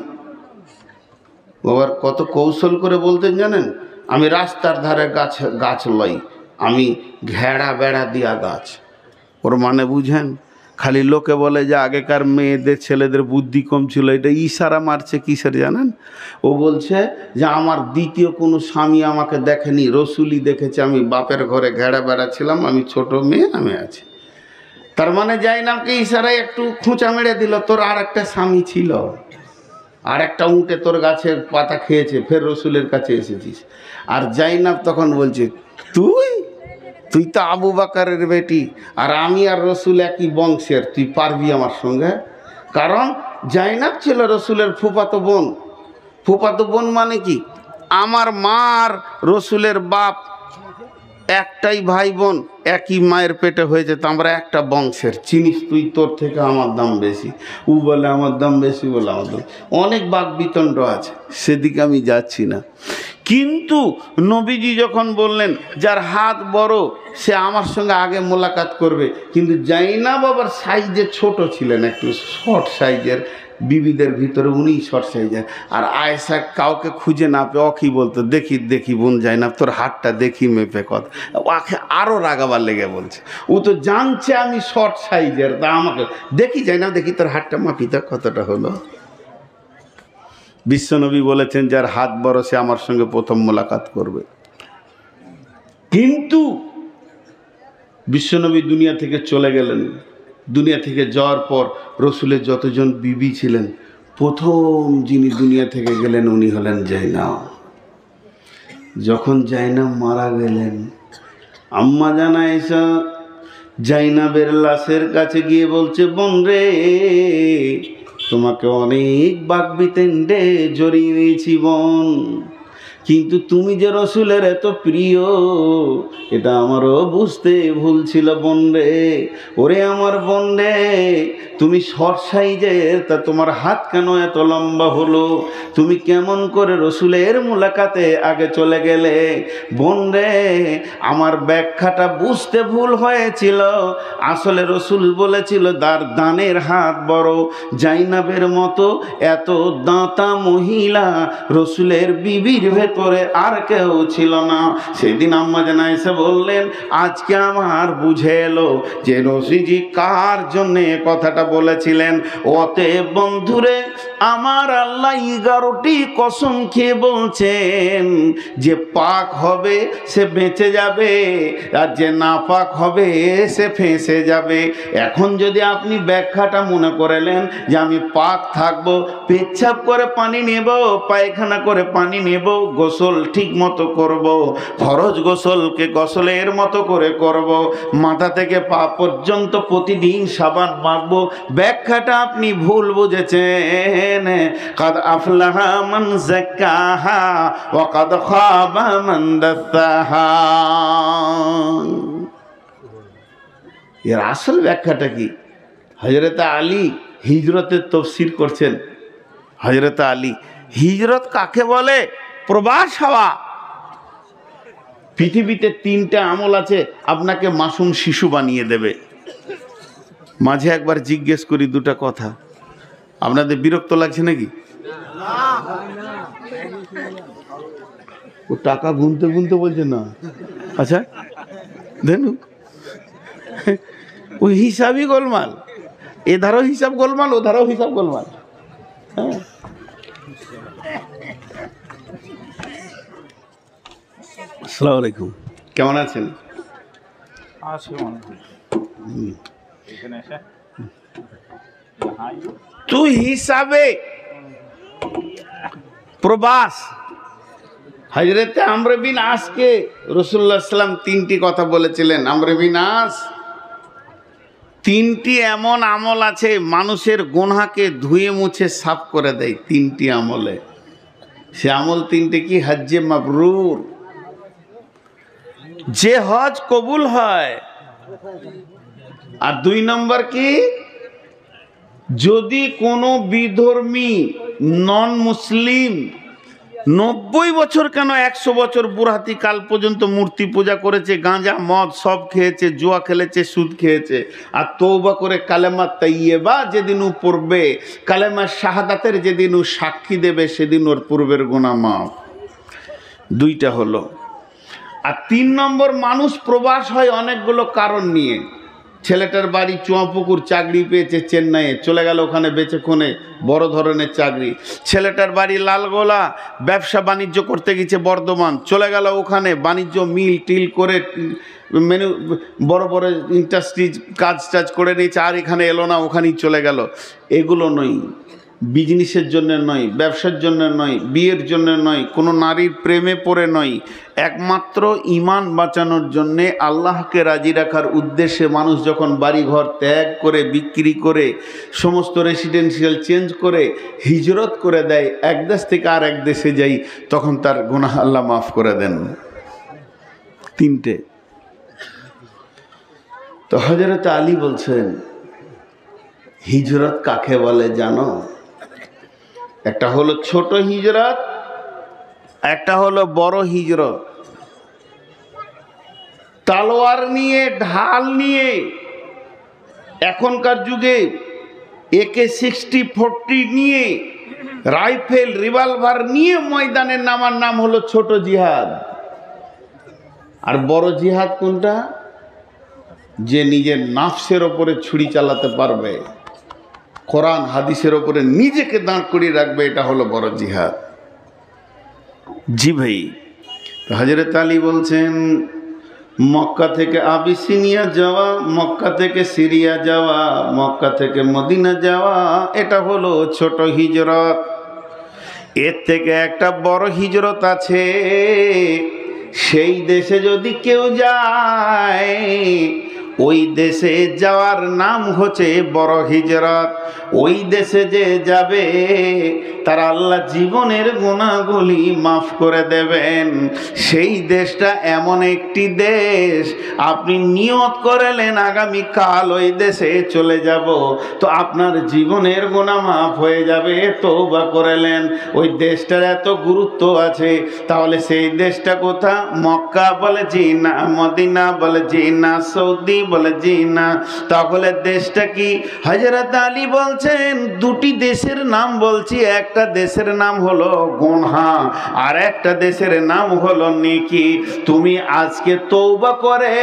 Speaker 1: বাবার কত কৌশল করে বলতেন জানেন? আমি রাস্তার ধারে গাছ লই, আমি ঘেরা বেড়া দিয়া গাছ। ওর মানে বুঝেন? খালি লোকে বলে যে আগেকার মেয়েদের ছেলেদের বুদ্ধি কম ছিল, এটা ইশারা মারছে কিসের জানেন? ও বলছে যে আমার দ্বিতীয় কোনো স্বামী আমাকে দেখেনি, রসুলই দেখেছে, আমি বাপের ঘরে ঘেরা বেড়া ছিলাম, আমি ছোট মেয়ে, আমি আছি। তার মানে জাইনাবকে ইশারায় একটু খুঁচা মেরে দিল, তোর আর একটা স্বামী ছিল, আর একটা উঁটে তোর গাছের পাতা খেয়েছে, ফের রসুলের কাছে এসেছিস। আর জাইনাব তখন বলছে, তুই তো আবু বাকারের বেটি, আর আমি আর রসুল একই বংশের, তুই পারবি আমার সঙ্গে? কারণ জাইনাব ছিল রসুলের ফুফাতো বোন। ফুফাতো বোন মানে কি? আমার মার রসুলের বাপ একটাই ভাই বোন, একই মায়ের পেটে হয়েছে, তো আমরা একটা বংশের। চিনিস তুই, তোর থেকে আমার দাম বেশি। ও বলে আমার দাম বেশি, বলে আমার দাম। অনেক বাকবিতণ্ড আছে, সেদিকে আমি যাচ্ছি না। কিন্তু নবীজি যখন বললেন যার হাত বড় সে আমার সঙ্গে আগে মোলাকাত করবে, কিন্তু জাইনাব আবার সাইজে ছোট ছিলেন, একটু শর্ট সাইজের, বিবিদের ভিতরে উনি শর্ট সাইজের। আর আয়েশা কাউকে খুঁজে না পেয়ে অকি বলতো, দেখি বোন জাইনাব তোর হাতটা দেখি মেপে কত। ওকে আরও রাগাবার লেগে বলছে, ও তো জানছে আমি শর্ট সাইজের, তা আমাকে দেখি জাইনাব, দেখি তোর হাতটা মাপিতে কতটা হলো। বিশ্বনবী বলেছেন যার হাত বড় সে আমার সঙ্গে প্রথম মোলাকাত করবে। কিন্তু বিশ্বনবী দুনিয়া থেকে চলে গেলেন। দুনিয়া থেকে যাওয়ার পর রসুলের যতজন বিবি ছিলেন, প্রথম যিনি দুনিয়া থেকে গেলেন উনি হলেন জাইনাব। যখন জাইনাব মারা গেলেন, আম্মা জান আয়েশা জাইনাবের লাশের কাছে গিয়ে বলছে, বোন রে, তোমাকে অনেক বাকবিতণ্ডে জড়িয়ে নিয়েছি বোন, কিন্তু তুমি যে রসুলের এত প্রিয় এটা আমারও বুঝতে ভুল ছিল বোন রে। ওরে আমার বোন রে, তুমি শর্ট সাইজের, তা তোমার হাত কেন এত লম্বা হলো? তুমি কেমন করে রসুলের মুলাকাতে আগে চলে গেলে? বোন রে, আমার ব্যাখ্যাটা বুঝতে ভুল হয়েছিল। আসলে রসুল বলেছিল দানের হাত বড়। জাইনাবের মতো এত দাঁতা মহিলা রসুলের বিবির ভেতরে আর কেউ ছিল না। সেদিন আম্মা জান এসে বললেন, আজকে আমার বুঝে এলো যে রশিজি কার জন্যে কথাটা বলেছিলেন। অতএব বন্ধুরে, আমার আল্লাহ 11টি কসম খেয়ে বলছেন যে পাক হবে সে বেঁচে যাবে, আর যে না পাক হবে সে ফেঁসে যাবে। এখন যদি আপনি ব্যাখ্যাটা মনে করলেন যে আমি পাক থাকবো, পেচ্ছাপ করে পানি নেব, পায়খানা করে পানি নেব, গোসল ঠিক মতো করব, ফরজ গোসলকে গোসলের মতো করে করব, মাথা থেকে পা পর্যন্ত প্রতিদিন সাবান মাখবো, ব্যাখ্যাটা আপনি ভুল বুঝেছেন। কাদ আফলাহা মান যাক্কাহা ওয়া কাদ খাবা মান দাসাহা। এর আসল ব্যাখ্যাটা কি? হযরত আলী হিজরতের তাফসীর করছেন। হযরত আলী, হিজরত কাকে বলে? প্রবাস হওয়া। পৃথিবীতে 3টা আমল আছে আপনাকে মাসুম শিশু বানিয়ে দেবে। মাঝে একবার জিজ্ঞেস করি 2টা কথা, আপনাদের বিরক্ত লাগছে নাকি? ও টাকা গুনতে গুনতে বলছে না। আচ্ছা দেন, ওই হিসাবই গোলমাল, এধারও হিসাব গোলমাল, ওধারও হিসাব গোলমাল। হ্যাঁ, আসসালামু আলাইকুম, কেমন আছেন? তো হিসাবে প্রবাস হযরতে আমর বিন আসকে রাসূলুল্লাহ সাল্লাল্লাহু আলাইহি ওয়াসাল্লাম 3টি কথা বলেছিলেন। আমর বিন আস, 3টি এমন আমল আছে মানুষের গুনাহকে ধুয়ে মুছে সাফ করে দেয়। 3টি আমলে, সে আমল 3টে কি? হজ্জে মাবরুর, যে হজ কবুল হয়। আর 2 নম্বর কি? যদি কোনো বিধর্মী নন মুসলিম 90 বছর কেন 100 বছর বুড়াতি কাল পর্যন্ত মূর্তি পূজা করেছে, গাঁজা মদ সব খেয়েছে, জুয়া খেলেছে, সুদ খেয়েছে, আর তওবা করে কালেমা তাইয়্যিবা যেদিন ও পড়বে, কালেমা শাহাদাতের যেদিন ও সাক্ষী দেবে, সেদিন ওর পূর্বের গুনাহ মাফ। 2টা হলো। আর 3 নম্বর, মানুষ প্রবাস হয় অনেকগুলো কারণ নিয়ে। ছেলেটার বাড়ি চুয়াপুকুর, চাকরি পেয়েছে চেন্নাইয়ে, চলে গেল ওখানে বেচেক্ষণে বড় ধরনের চাকরি। ছেলেটার বাড়ি লালগোলা, ব্যবসা বাণিজ্য করতে গেছে বর্ধমান, চলে গেল ওখানে বাণিজ্য মিল টিল করে মেনু বড় বড় ইন্ডাস্ট্রিজ কাজ টাজ করে নিয়েছে, আর এখানে এলো না, ওখানেই চলে গেল। এগুলো নয়, বিজনেসের জন্য নয়, ব্যবসার জন্য নয়, বিয়ের জন্য নয়, কোনো নারীর প্রেমে পড়ে নয়, একমাত্র ঈমান বাঁচানোর জন্যে, আল্লাহকে রাজি রাখার উদ্দেশ্যে মানুষ যখন বাড়িঘর ত্যাগ করে, বিক্রি করে, সমস্ত রেসিডেন্সিয়াল চেঞ্জ করে হিজরত করে দেয়, এক দেশ থেকে আর এক দেশে যাই, তখন তার গুনাহ আল্লাহ মাফ করে দেন। 3টে। তো হযরত আলী বলছেন, হিজরত কাকে বলে জানো? একটা হলো ছোট হিজরত, একটা হলো বড় হিজরত। তলোয়ার নিয়ে, ঢাল নিয়ে, এখনকার যুগে AK-60-40 নিয়ে, রাইফেল রিভলভার নিয়ে ময়দানে নামার নাম হলো ছোট জিহাদ। আর বড় জিহাদ কোনটা? যে নিজের নাফসের ওপরে ছুরি চালাতে পারবে, কোরআন হাদিসের ওপরে নিজেকে দাঁড় করিয়ে রাখবে, এটা হলো বড় জিহাদ। জি ভাই, হযরত আলী বলছেন, মক্কা থেকে আবিসিনিয়া যাওয়া, মক্কা থেকে সিরিয়া যাওয়া, মক্কা থেকে মদিনা যাওয়া, এটা হলো ছোট হিজরত। এর থেকে একটা বড় হিজরত আছে। সেই দেশে যদি কেউ যায়, ওই দেশে যাওয়ার নাম হচ্ছে বড় হিজরত। ওই দেশে যে যাবে তার আল্লাহ জীবনের গুনাহগুলি মাফ করে দেবেন। সেই দেশটা এমন একটি দেশ, আপনি নিয়ত করলেন আগামী কাল ওই দেশে চলে যাব, তো আপনার জীবনের গুনাহ মাফ হয়ে যাবে। তওবা করলেন, ওই দেশটার এত গুরুত্ব আছে, তাহলে সেই দেশটা কোথা? মক্কা বলে জি না, মদিনা বলে জি না, সৌদি বলে জি না, তাহলে দেশটা কি? হযরত আলী বলছেন দুটি দেশের নাম বলছি, একটা দেশের নাম হলো গুনহা আর একটা দেশের নাম হলো নেকি। তুমি আজকে তওবা করে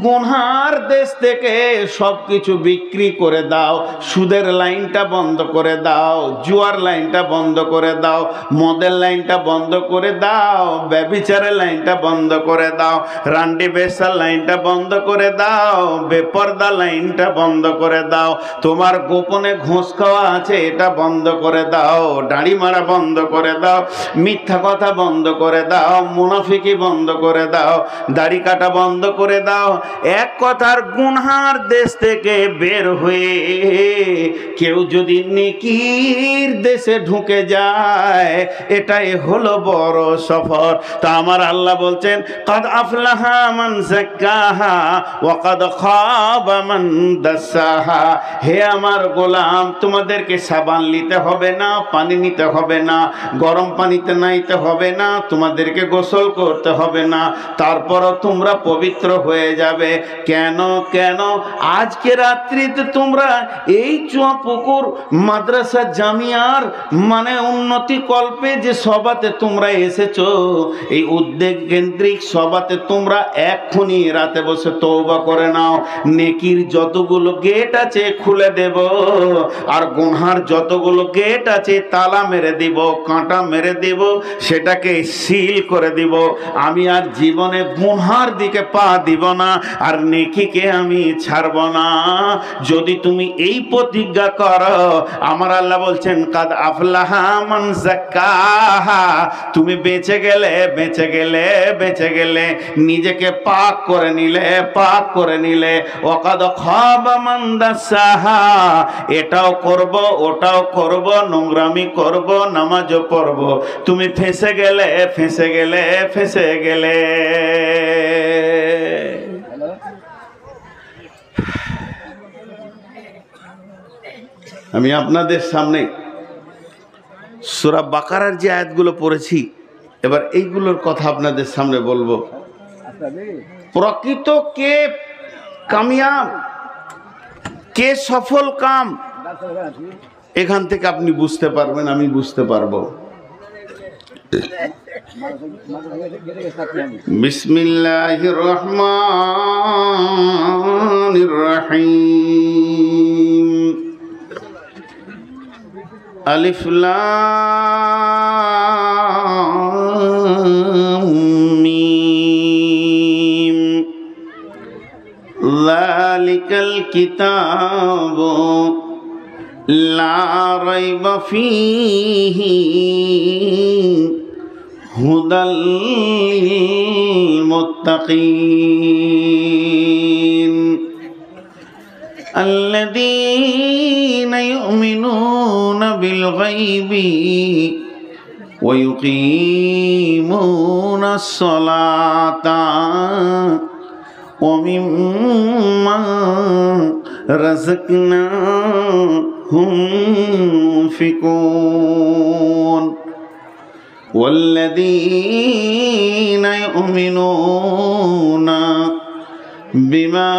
Speaker 1: গুনহার দেশ থেকে সবকিছু বিক্রি করে দাও, সুদের লাইনটা বন্ধ করে দাও, জুয়ার লাইনটা বন্ধ করে দাও, মদের লাইনটা বন্ধ করে দাও, ব্যভিচারের লাইনটা বন্ধ করে দাও, রান্ডি বেসার লাইনটা বন্ধ করে দাও, বেপরদা লাইনটা বন্ধ করে দাও, তোমার গোপনে ঘুষ খাওয়া আছে এটা বন্ধ করে দাও, দাড়ি মারা বন্ধ করে দাও, মিথ্যা কথা বন্ধ করে দাও, মুনাফিকি বন্ধ করে দাও, দাড়ি কাটা বন্ধ করে দাও। এক কথার গুনহার দেশ থেকে বের হয়ে কেউ যদি নেকির দেশে ঢুকে যায়, এটাই হলো বড় সফর। তা আমার আল্লাহ বলছেন কাদ আফলাহা মান যাক্কাহা ওয়া কাদ খাবা মান দাসাহা। হে আমার গোলাম, তোমাদেরকে সাবান নিতে হবে না, পানি নিতে হবে না, গরম পানিতে নাইতে হবে না, তোমাদেরকে গোসল করতে হবে না, তারপরও তোমরা পবিত্র হয়ে যাবে। কেন কেন? আজকে রাত্রিতে তোমরা এই চুয়াপুকুর মাদ্রাসা জামিয়ার মানে উন্নতি কল্পে যে সভাতে তোমরা এসেছো, এই উদ্যোগ কেন্দ্রিক সভাতে তোমরা এক্ষুনি রাতে বসে তওবা করে নাও। নেকির যতগুলো গেট আছে খুলে দেব, আর গুনহার যতগুলো গেট আছে তালা মেরে দিব, কাঁটা মেরে দিব, সেটাকে সিল করে দিব। আমি আর জীবনে গুনহার দিকে পা দিব না, আর নেকিকে আমি ছাড়ব না। যদি তুমি এই প্রতিজ্ঞা করো, আমার আল্লাহ বলছেন কাদ আফলাহা মান যাক্কাহা, তুমি বেঁচে গেলে, বেঁচে গেলে, বেঁচে গেলে, নিজেকে পাক করে নিলে, পাক করে নিলে। ওয়া কাদ খাবা মান দাসাহা, এটাও করব, ওটাও করব, নোংরামি করব, নামাজও পড়ব, তুমি ফেঁসে গেলে, ফেঁসে গেলে, ফেঁসে গেলে। আমি আপনাদের সামনে সূরা বাকারার যে আয়াতগুলো পড়েছি, এবার এইগুলোর কথা আপনাদের সামনে বলবো। প্রকৃত কে কামিয়াব, কে সফল কাম, এখান থেকে আপনি বুঝতে পারবেন, আমি বুঝতে পারবো। বিসমিল্লাহির রহমানির রহিম। আলিফ লাম মিম। যালিকাল কিতাবু লা রাইবা ফীহি হুদাল মুত্তাকিন الذين يؤمنون بالغيب ويقيمون الصلاة ومما رزقناهم ينفقون والذين يؤمنون بما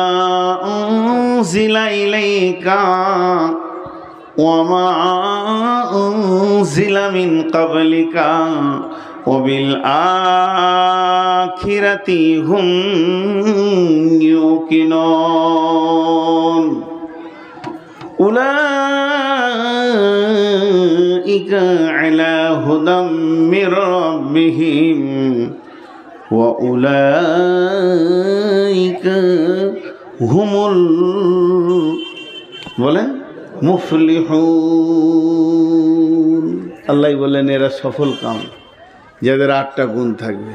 Speaker 1: أنزل إليك وما أنزل من قبلك وبالآخرة هم يوقنون أولئك على هدى من ربهم وأولئك هم المفلحون। আল্লাহ বলেন এরা সফল কাম, যাদের 8টা গুণ থাকবে।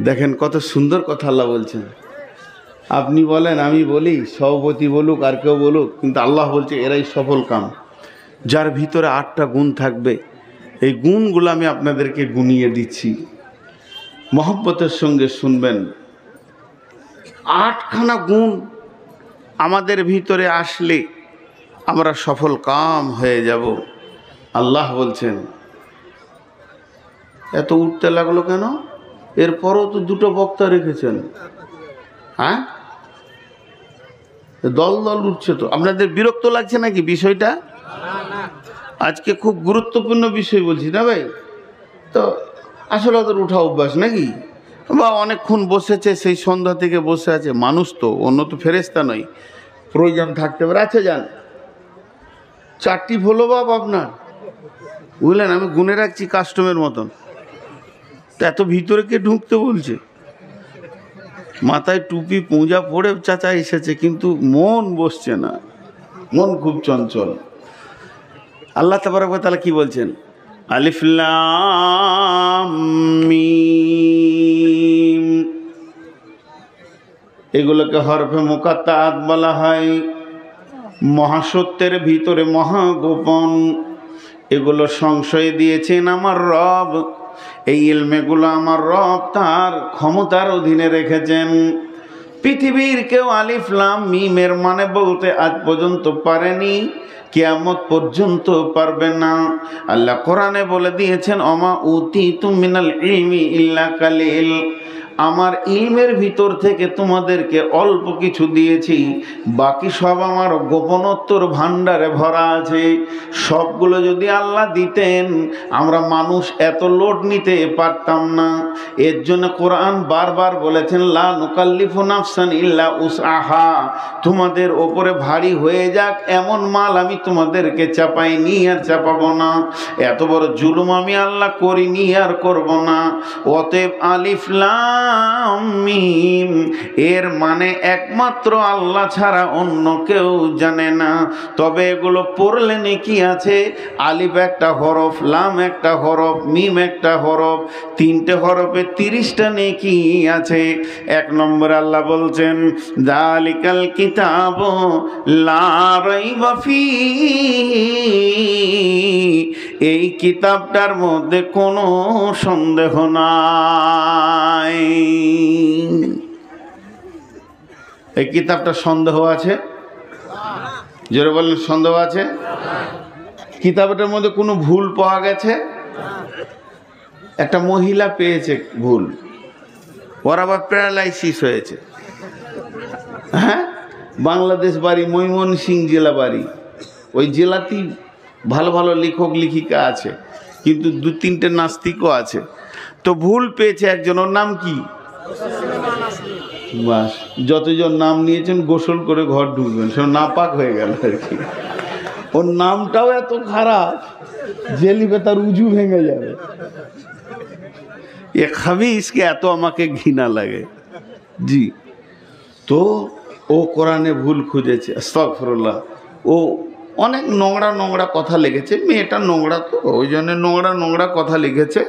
Speaker 1: দেখেন কত সুন্দর কথা আল্লাহ বলছেন। আপনি বলেন, আমি বলি, সভাপতি বলুক, আর কেউ বলুক, কিন্তু আল্লাহ বলছে এরাই সফল কাম, যার ভিতরে 8টা গুণ থাকবে। এই গুণগুলো আমি আপনাদেরকে গুনিয়ে দিচ্ছি, মহব্বতের সঙ্গে শুনবেন। 8খানা গুণ আমাদের ভিতরে আসলে আমরা সফল কাম হয়ে যাব। আল্লাহ বলছেন। এত উঠতে লাগলো কেন? এরপরও তো 2টো বক্তা রেখেছেন। হ্যাঁ, দল দল উঠছে তো। আপনাদের বিরক্ত লাগছে নাকি বিষয়টা? আজকে খুব গুরুত্বপূর্ণ বিষয় বলছি না ভাই? তো আসলে ওদের উঠা অভ্যাস নাকি, বা অনেকক্ষণ বসেছে, সেই সন্ধ্যা থেকে বসে আছে। মানুষ তো, অন্য তো ফেরেশতা নয়, প্রয়োজন থাকতে পারে। আচ্ছা যান, 4টি ভোলো বাপ আপনার, বুঝলেন? আমি গুনে রাখছি কাস্টমের মতন। তা এত ভিতরে কে ঢুকতে বলছে? মাথায় টুপি পূজা পড়ে চাচা এসেছে, কিন্তু মন বসছে না, মন খুব চঞ্চল। আল্লাহ তাবারক ওয়া তাআলা কি বলছেন? আলিফ লাম মিম, এগুলোকে হরফে মুকাত্তাআত বলা হয়। মহাসত্যের ভিতরে মহাগোপন, এগুলো সংশয় দিয়েছেন আমার রব। এই ইলমেগুলো আমার রব তার ক্ষমতার অধীনে রেখেছেন। পৃথিবীর কেউ আলিফ লাম মিমের মানে বলতে আজ পর্যন্ত পারেনি, কিয়ামত পর্যন্ত পারবে না। আল্লাহ কোরআনে বলে দিয়েছেন, অমা উতিতুম মিনাল ইলমি ইল্লা কালিল, আমার ইলমের ভিতর থেকে তোমাদেরকে অল্প কিছু দিয়েছি, বাকি সব আমার গোপনোত্তর ভাণ্ডারে ভরা আছে। সবগুলো যদি আল্লাহ দিতেন, আমরা মানুষ এত লোড নিতে পারতাম না। এর জন্য কোরআন বারবার বলেছেন, লা নুকাল্লিফু নাফসান ইল্লা উসআহা, তোমাদের ওপরে ভারী হয়ে যাক এমন মাল আমি তোমাদেরকে চাপাইনি আর চাপাবো না। এত বড় জুলুম আমি আল্লাহ করিনি আর করব না। অতএব আলিফ লাম মিম এর মানে একমাত্র আল্লাহ ছাড়া অন্য কেউ জানে না। তবে এগুলো পড়লে নেকি আছে। আলিফ একটা হরফ, লাম একটা হরফ, মিম একটা হরফ, 3টে হরফে 30টা নেকি আছে। 1 নম্বর আল্লাহ বলছেন, যালিকাল কিতাবু লা রাইবা ফীহি, এই কিতাবটার মধ্যে কোনো সন্দেহ নাই। এই কিতাবটা সন্দেহ আছে? জোরে বলেন, সন্দেহ আছে? কিতাবটার মধ্যে কোনো ভুল পাওয়া গেছে? একটা মহিলা পেয়েছে ভুল, ওর আবার প্যারালাইসিস হয়েছে। হ্যাঁ, বাংলাদেশ বাড়ি, ময়মনসিংহ জেলা বাড়ি। ওই জেলাতেই ভালো ভালো লেখক লেখিকা আছে, কিন্তু 2-3টে নাস্তিকও আছে। তো ভুল পেয়েছে একজন, ওর নাম কি? বাস, যতজন নাম নিয়েছেন গোসল করে ঘর ঢুকবেন, সব নাপাক হয়ে গেল আর কি। ওর নামটাও এত খারাপ, জেলিবে তার উজু ভেঙে যাবে। এ খাবিসকে এত আমাকে ঘৃণা লাগে। জি, তো ও কোরআনে ভুল খুঁজেছে, আস্তাগফিরুল্লাহ। ও অনেক নোংরা নোংরা কথা লিখেছে, মেয়েটা নোংরা, তো ওই জন্য নোংরা নোংরা কথা লিখেছে।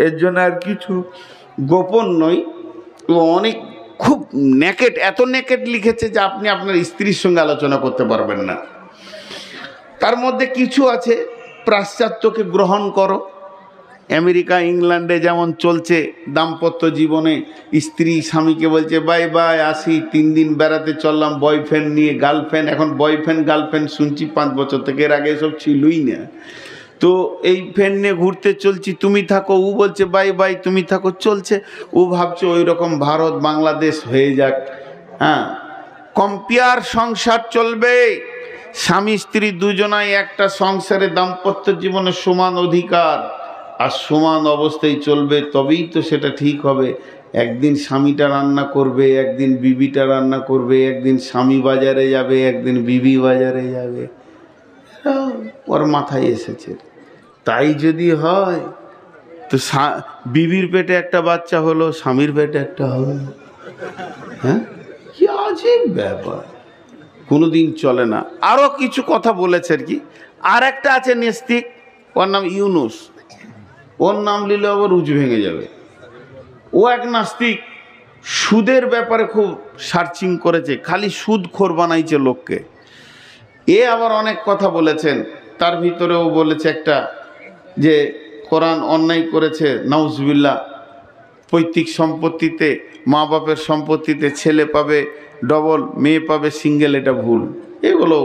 Speaker 1: এর জন্য আর কিছু গোপন নয়। ও অনেক খুব নেকেট, এত নেকেট লিখেছে যে আপনি আপনার স্ত্রীর সঙ্গে আলোচনা করতে পারবেন না। তার মধ্যে কিছু আছে, পাশ্চাত্যকে গ্রহণ করো। আমেরিকা ইংল্যান্ডে যেমন চলছে দাম্পত্য জীবনে, স্ত্রী স্বামীকে বলছে বাই বাই, আসি, 3 দিন বেড়াতে চললাম বয়ফ্রেন্ড নিয়ে। গার্লফ্রেন্ড, এখন বয়ফ্রেন্ড গার্লফ্রেন্ড শুনছি 5 বছর থেকে, এর আগে এসব ছিলই না। তো এই ফ্রেন্ড নিয়ে ঘুরতে চলছি, তুমি থাকো, ও বলছে বাই বাই, তুমি থাকো, চলছে। ও ভাবছে ওই রকম ভারত বাংলাদেশ হয়ে যাক। হ্যাঁ, কম্পেয়ার সংসার চলবে। স্বামী স্ত্রী দুজনাই একটা সংসারে দাম্পত্য জীবনে সমান অধিকার আর সমান অবস্থায় চলবে, তবেই তো সেটা ঠিক হবে। একদিন স্বামীটা রান্না করবে, একদিন বিবিটা রান্না করবে, একদিন স্বামী বাজারে যাবে, একদিন বিবি বাজারে যাবে। ওর মাথায় এসেছে। তাই যদি হয় তো বিবির পেটে একটা বাচ্চা হলো, স্বামীর পেটে একটা হলো। হ্যাঁ, কি আজীব ব্যাপার, কোনোদিন চলে না। আরো কিছু কথা বলেছে আর কি। আর একটা আছে নাস্তিক, ওর নাম ইউনুস। ওর নাম নিলে আবার উঁচু ভেঙে যাবে। ও এক নাস্তিক, সুদের ব্যাপারে খুব সার্চিং করেছে, খালি সুদখোর বানাইছে লোককে। এ আবার অনেক কথা বলেছেন, তার ভিতরেও বলেছে একটা যে কোরআন অন্যায় করেছে নাউজুবিল্লাহ, পৈতৃক সম্পত্তিতে, মা বাপের সম্পত্তিতে ছেলে পাবে ডবল, মেয়ে পাবে সিঙ্গেল, এটা ভুল। এগুলো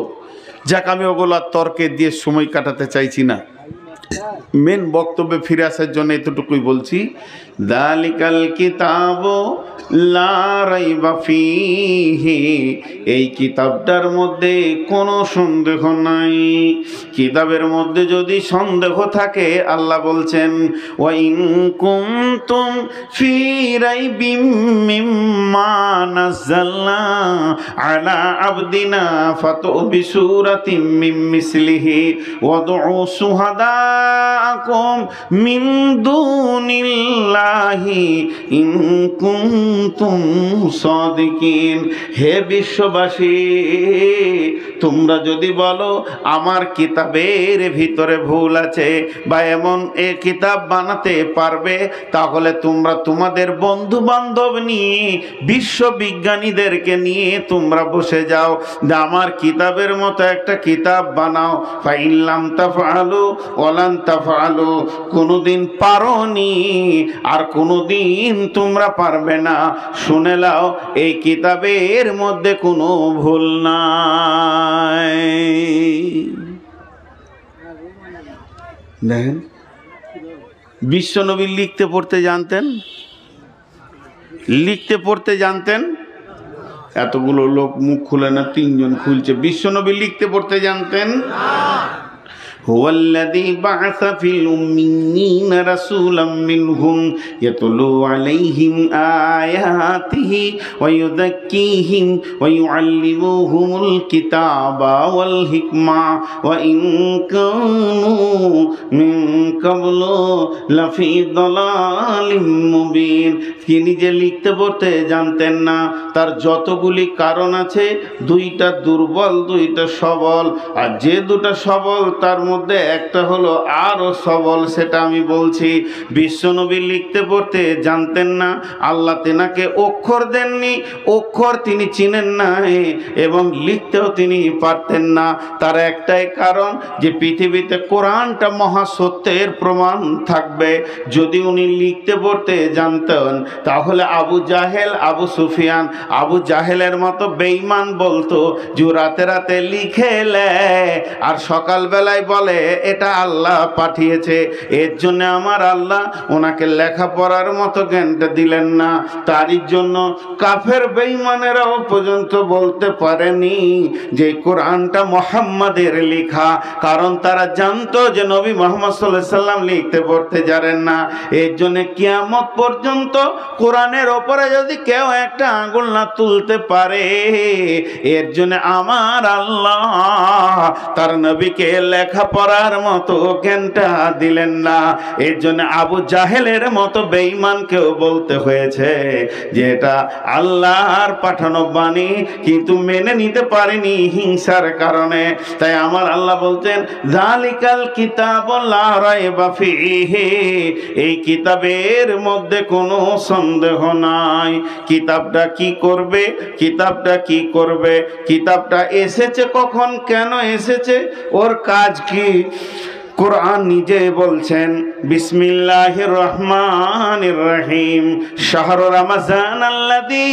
Speaker 1: যাক, আমি ওগুলো আর তর্কে দিয়ে সময় কাটাতে চাইছি না। মেন বক্তব্যে ফিরে আসার জন্য এতটুকুই বলছি, যালিকাল কিতাবু লা রাইবা ফীহি, এই কিতাবটার মধ্যে কোনো সন্দেহ নাই। কিতাবের মধ্যে যদি সন্দেহ থাকে, আল্লাহ বলছেন ওয়া ইন কুনতুম ফী রাইবিম মিম্মা নাযালনা আলা আবদিনা ফাতু বিসূরাতিম মিন মিসলিহি ওয়াদউ শুহাদাকুম মিন দুনিল্লাহি ইন কুনতুম সাদিকিন। হে বিশ্ববাসী, তোমরা যদি বলো আমার কিতাবের ভিতরে ভুল আছে বা এমন এ কিতাব বানাতে পারবে, তাহলে তোমরা তোমাদের বন্ধু বান্ধব নিয়ে, বিশ্ববিজ্ঞানীদেরকে নিয়ে তোমরা বসে যাও যে আমার কিতাবের মতো একটা কিতাব বানাও। ফাইল্লাম তাফআলু ওয়ালান তাফআলু, কোনোদিন পারোনি আর কোনোদিন তোমরা পারবে না। শুনে নাও, এই কিতাবের মধ্যে কোনো ভুল নাই। দেখেন, বিশ্বনবী লিখতে পড়তে জানতেন, লিখতে পড়তে জানতেন। এতগুলো লোক মুখ খুলে না, তিনজন খুলছে। বিশ্বনবী লিখতে পড়তে জানতেন? হুয়াল্লাযী বা'আসা ফিল উম্মিয়্যিনা রাসূলাম মিনহুম ইয়াতলু আলাইহিম আয়াতিহি ওয়া ইউযাক্কিহিম ওয়া ইউআল্লিমুহুমুল কিতাবা ওয়াল হিকমা ওয়া ইন কানু মিন ক্বাবলু লাফি যালালিম মুবিন। তিনি যে লিখতে পড়তে জানতেন না, তার যতগুলি কারণ আছে, দুইটা দুর্বল, দুইটা সবল। আর যে দুটা সবল, তার মধ্যে একটা হলো আরো সবল, সেটা আমি বলছি। বিশ্বনবী লিখতে পড়তে জানতেন না, আল্লাহ তেনাকে অক্ষর দেননি, অক্ষর তিনি চিনেন না, এবং লিখতেও তিনি পারতেন না। তার একটাই কারণ যে পৃথিবীতে কোরআনটা মহাসত্যের প্রমাণ থাকবে। যদি উনি লিখতে পড়তে জানতেন, তাহলে আবু জাহেল, আবু সুফিয়ান, আবু জাহেলের মতো বেঈমান বলতো যে রাতে রাতে লিখে লে আর সকালবেলায় বলে এটা আল্লাহ পাঠিয়েছে। এর জন্য আমার আল্লাহ ওনাকে লেখাপড়ার মতো জ্ঞানটা দিলেন না। তারই জন্য কাফের বেঈমানেরাও পর্যন্ত বলতে পারেনি যে কোরআনটা মুহাম্মাদের লেখা, কারণ তারা জানতো যে নবী মুহাম্মদ সাল্লাল্লাহু আলাইহি সাল্লাম লিখতে পড়তে জানেন না। এর জন্য কিয়ামত পর্যন্ত কোরআনের ওপরে যদি কেউ একটা আঙ্গুল না তুলতে পারে, এর জন্য আমার আল্লাহ তার নবীকে লেখাপড়ার মতো জ্ঞানটা দিলেন না। এর জন্য আবু জাহেলের মতো বেঈমানকেও বলতে হয়েছে যে এটা আল্লাহর পাঠানো বাণী, কিন্তু মেনে নিতে পারেনি হিংসার কারণে। তাই আমার আল্লাহ বলতেন যালিকাল কিতাবু লা রাইবা ফীহি, এই কিতাবের মধ্যে কোনো সন্দেহ নাই। কিতাবটা কি করবে, কিতাবটা কি করবে, কিতাবটা এসেছে কখন, কেন এসেছে, ওর কাজ কি? কোরআন নিজে বলছেন বিসমিল্লাহির রহমানির রহিম, শাহরু রমজান আল্লাযী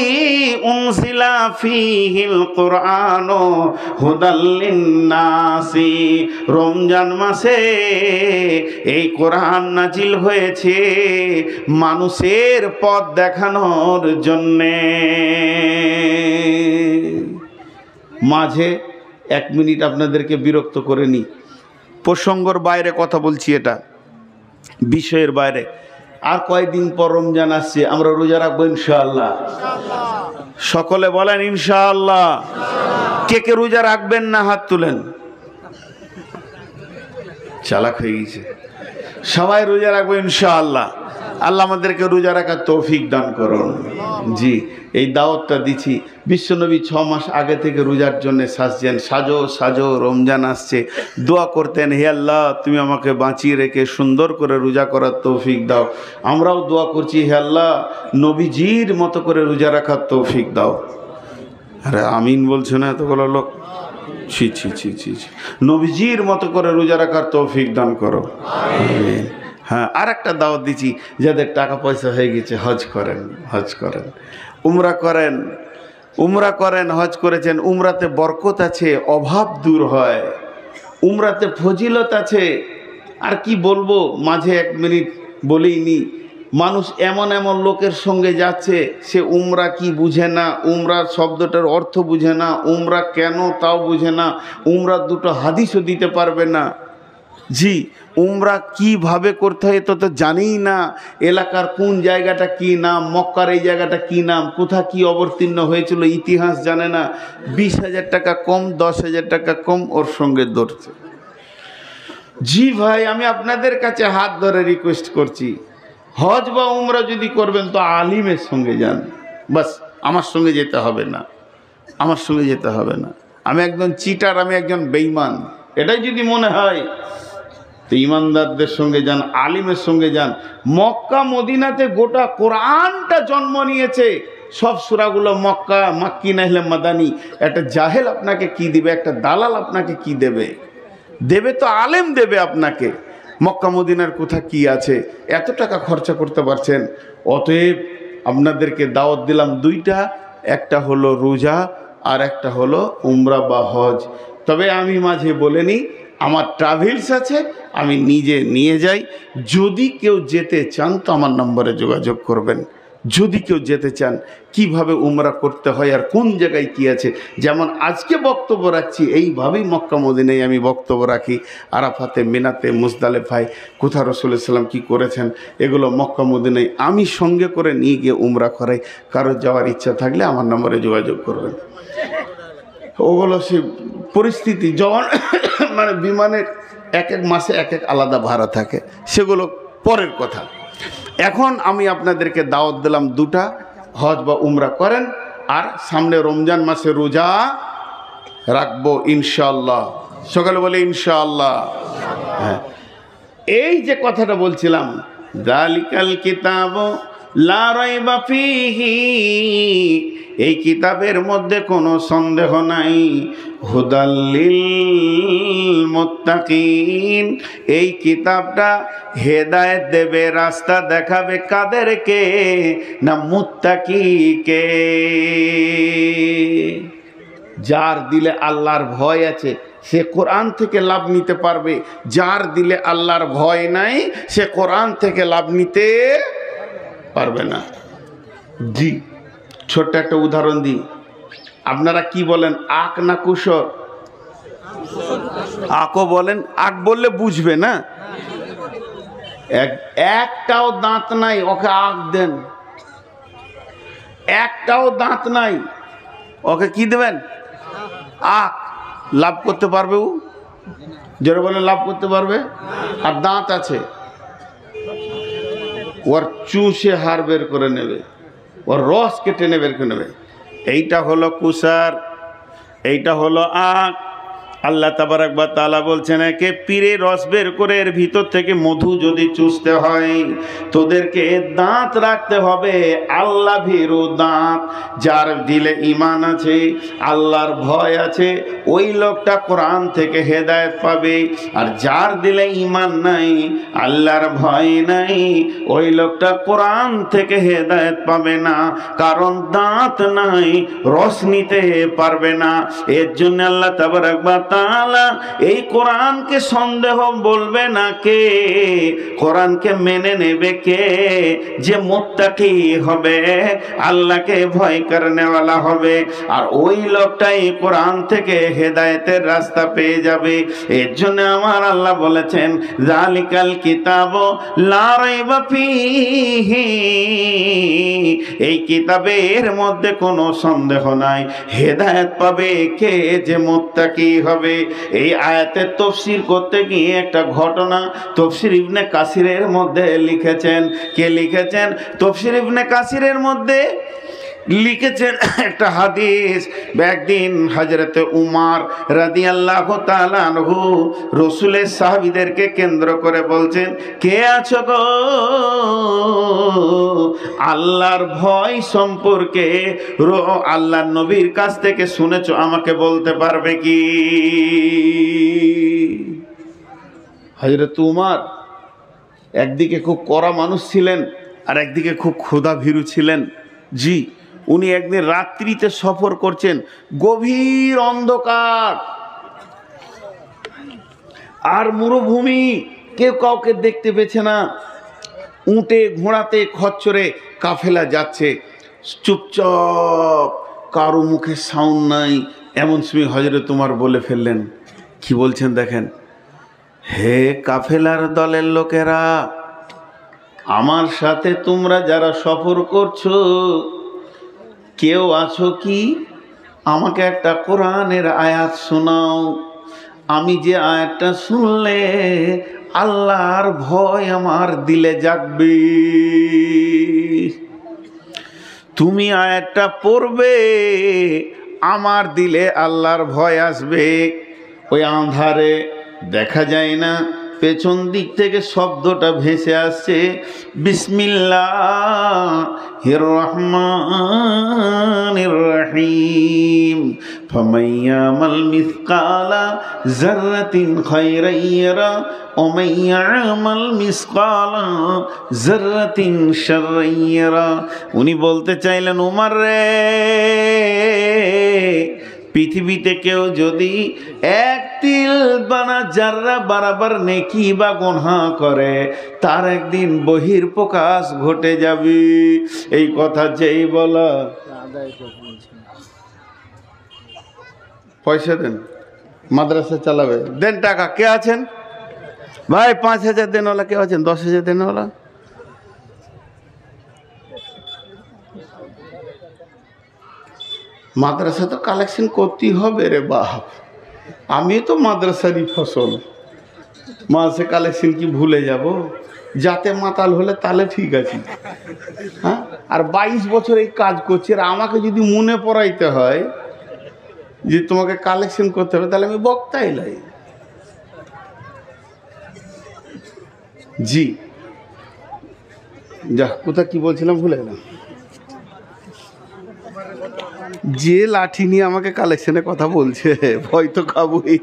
Speaker 1: উনজিলা ফীহিল কুরআনু হুদাল লিন-নাসি, রমজান মাসে এই কোরআন নাজিল হয়েছে মানুষের পথ দেখানোর জন্যে। মাঝে 1 মিনিট আপনাদেরকে বিরক্ত করে নি, প্রসঙ্গর বাইরে কথা বলছি, এটা বিষয়ের বাইরে। আর কয়দিন পর রমজান আসছে, আমরা রোজা রাখবো ইনশাআল্লাহ। সকলে বলেন ইনশাআল্লাহ। কে কে রোজা রাখবেন না হাত তুলেন। চালাক হয়ে গেছে, সবাই রোজা রাখবো ইনশাআল্লাহ। আল্লাহ আমাদেরকে রোজা রাখার তৌফিক দান করুন। জি, এই দাওয়াতটা দিচ্ছি। বিশ্বনবী 6 মাস আগে থেকে রোজার জন্য সাজছেন, সাজো সাজো রমজান আসছে, দোয়া করতেন, হে আল্লাহ তুমি আমাকে বাঁচিয়ে রেখে সুন্দর করে রোজা করার তৌফিক দাও। আমরাও দোয়া করছি, হে আল্লাহ নবীজির মতো করে রোজা রাখার তৌফিক দাও। আরে আমিন বলছে না এতগুলো লোক? ছি ছি ছি ছি ছি। নবীজির মতো করে রোজা রাখার তৌফিক দান করো। আমিন। হ্যাঁ, আর একটা দাওয়াত দিচ্ছি, যাদের টাকা পয়সা হয়ে গেছে হজ করেন, হজ করেন, উমরা করেন, উমরা করেন, হজ করেছেন। উমরাতে বরকত আছে, অভাব দূর হয়, উমরাতে ফজিলত আছে। আর কি বলবো, মাঝে 1 মিনিট বলেইনি, মানুষ এমন এমন লোকের সঙ্গে যাচ্ছে, সে উমরা কি বুঝে না, উমরা শব্দটার অর্থ বুঝে না, উমরা কেন তাও বুঝে না, উমরা দুটো হাদিসও দিতে পারবে না। জি, উমরা কিভাবে করতে হয় তো জানেই না, এলাকার কোন জায়গাটা কি নাম, মক্কার এই জায়গাটা কি নাম, কোথা কি অবতীর্ণ হয়েছিল ইতিহাস জানে না। 20,000 টাকা কম, 10,000 টাকা কম ওর সঙ্গে ধরছে। জি ভাই, আমি আপনাদের কাছে হাত ধরে রিকোয়েস্ট করছি, হজ বা উমরা যদি করবেন তো আলিমের সঙ্গে যান। বাস, আমার সঙ্গে যেতে হবে না, আমার সঙ্গে যেতে হবে না। আমি একজন চিটার, আমি একজন বেঈমান, এটাই যদি মনে হয় তো ইমানদারদের সঙ্গে যান, আলিমের সঙ্গে যান। মক্কা মদিনাতে গোটা কোরআনটা জন্ম নিয়েছে, সব সূরাগুলো মক্কা মাক্কি না হলে মাদানি। একটা জাহেল আপনাকে কি দিবে, একটা দালাল আপনাকে কি দেবে? দেবে তো আলেম দেবে আপনাকে। মক্কা মদিনার কোথা কি আছে, এত টাকা খরচা করতে পারছেন। অতএব আপনাদেরকে দাওয়াত দিলাম 2টা, একটা হলো রোজা আর একটা হলো উমরা বা হজ। তবে আমি মাঝে বলিনি, আমার ট্রাভেলস আছে, আমি নিজে নিয়ে যাই। যদি কেউ যেতে চান তো আমার নম্বরে যোগাযোগ করবেন। যদি কেউ যেতে চান, কিভাবে উমরা করতে হয় আর কোন জায়গায় কি আছে, যেমন আজকে বক্তব্য রাখছি এইভাবেই মক্কা মদিনায় আমি বক্তব্য রাখি। আরাফাতে, মিনাতে, মুজদালেফায় কোথা রাসূলুল্লাহ সাল্লাল্লাহু আলাইহি ওয়াসাল্লাম কি করেছেন, এগুলো মক্কা মদিনায় আমি সঙ্গে করে নিয়ে গিয়ে উমরা করাই। কারো যাওয়ার ইচ্ছা থাকলে আমার নম্বরে যোগাযোগ করবেন। ওগুলো সে পরিস্থিতি, যখন মানে বিমানের এক এক মাসে এক এক আলাদা ভাড়া থাকে, সেগুলো পরের কথা। এখন আমি আপনাদেরকে দাওয়াত দিলাম 2টা, হজ বা উমরা করেন, আর সামনে রমজান মাসে রোজা রাখবো ইনশাআল্লাহ। সকালে বলে ইনশাআল্লাহ। হ্যাঁ, এই যে কথাটা বলছিলাম, যালিকাল কিতাবু লা রাইবা ফীহি, এই কিতাবের মধ্যে কোনো সন্দেহ নাই, হুদাল লিল মুত্তাকিন, এই কিতাবটা হেদায়েত দেবে, রাস্তা দেখাবে কাদেরকে? না মুত্তাকিকে। যার দিলে আল্লাহর ভয় আছে সে কোরআন থেকে লাভ নিতে পারবে, যার দিলে আল্লাহর ভয় নাই সে কোরআন থেকে লাভ নিতে পারবে না। জি, ছোট্ট একটা উদাহরণ দিই। আপনারা কি বলেন, আক না কুসর? আকও বলেন, আক বললে বুঝবে না। একটাও দাঁত নাই, ওকে আক দেন। একটাও দাঁত নাই, ওকে কি দেবেন? আক। লাভ করতে পারবে ও? যারা বলে লাভ করতে পারবে? আর দাঁত আছে, ওর চুষে হাড় বের করে নেবে, ওর রস কেটে বের করে নেবে। এইটা হলো কুসার, এইটা হলো আক। আল্লাহ তাবারক ওয়া তাআলা বলছেন, একে পীরে রস বের করে এর ভিতর থেকে মধু যদি চুষতে হয়, তোদেরকে দাঁত রাখতে হবে, আল্লাহ ভীরু দাঁত। যার দিলে ঈমান আছে, আল্লাহর ভয় আছে, ওই লোকটা কোরআন থেকে হেদায়েত পাবে। আর যার দিলে ঈমান নাই, আল্লাহর ভয় নাই, ওই লোকটা কোরআন থেকে হেদায়েত পাবে না, কারণ দাঁত নাই, রস নিতে পারবে না। এর জন্য আল্লাহ তাবারক ওয়া তাআলা এই কোরআনকে সন্দেহ বলবে না কে? কোরআনকে মেনে নেবে কে? যে মুত্তাকি হবে, আল্লাহকে ভয় করনেওয়ালা হবে। আর ওই লোকটাই কোরআন থেকে হেদায়েতের রাস্তা পেয়ে যাবে। এর জন্য আমার আল্লাহ বলেছেন, যালিকাল কিতাবু লা রাইবা ফীহি, এই কিতাবের মধ্যে কোনো সন্দেহ নাই, হেদায়েত পাবে কে? যে মুত্তাকি হবে। হবে। এই আয়াতের তাফসীর করতে গিয়ে একটা ঘটনা তাফসীর ইবনে কাসিরের মধ্যে লিখেছেন। কে লিখেছেন? তাফসীর ইবনে কাসিরের মধ্যে লিখেছেন একটা হাদিস। একদিন হযরতে উমর রাদিয়াল্লাহু তাআলা আনহু রাসূলের সাহাবীদেরকে কেন্দ্র করে বলছেন, কে আছো গো আল্লাহর ভয় সম্পর্কে আল্লাহর নবীর কাছ থেকে শুনেছো, আমাকে বলতে পারবে কি? হযরত উমর একদিকে খুব কড়া মানুষ ছিলেন আর একদিকে খুব ক্ষুধা ভীরু ছিলেন। জি, উনি একদিন রাত্রিতে সফর করছেন, গভীর অন্ধকার আর মরুভূমি, কেউ কাউকে দেখতে পেছে না। উটে ঘোড়াতে খচ্চরে কাফেলা যাচ্ছে, চুপচাপ, কারো মুখে সাউন্ড নাই। এমন সময় হযরত উমর বলে ফেললেন, কি বলছেন দেখেন, হে কাফেলার দলের লোকেরা, আমার সাথে তোমরা যারা সফর করছো কেউ আছো কি? আমাকে একটা কোরআনের আয়াত শোনাও। আমি যে আয়াতটা শুনলে আল্লাহর ভয় আমার দিলে জাগবে। তুমি আয়াতটা পড়বে, আমার দিলে আল্লাহর ভয় আসবে। ওই আঁধারে দেখা যায় না, পেছন দিক থেকে শব্দটা ভেসে আসছে, বিসমিল্লাহির রহমানির রহিম, ফামান ইয়ামাল মিসকালা যাররাতিন খায়রান ইয়ারা ওয়া মান ইয়ামাল মিসকালা যাররাতিন শাররান ইয়ারা। উনি বলতে চাইলেন, উমর রে, পৃথিবীতে কেউ যদি এক তিল বানা জাররা বরাবর নেকি বা গুনাহ করে, তার একদিন বহির্প্রকাশ ঘটে যাবে। এই কথা যেই বলা, পয়সা দেন, মাদ্রাসা চালাবে, দেন টাকা। কে আছেন ভাই? 5,000 দেনওয়ালা কে আছেন? 10,000 দেনওয়ালা? মাদ্রাসা তো কালেকশন করতেই হবে রে বাপ, আমি তো মাদ্রাসারই ফসল, মাসে কালেকশন কি ভুলে যাব? যাতে মাতাল হলে তাহলে ঠিক আছে। হ্যাঁ, আর 22 বছর এই কাজ করছি, আর আমাকে যদি মনে পড়াইতে হয় যে তোমাকে কালেকশন করতে হবে, তাহলে আমি বক্তাই লাই। জি, যা কোথা কি বলছিলাম ভুলে গেলাম। যে লাঠি নিয়ে আমাকে কালেকশনের কথা বলছে, ভয় তো খাবই।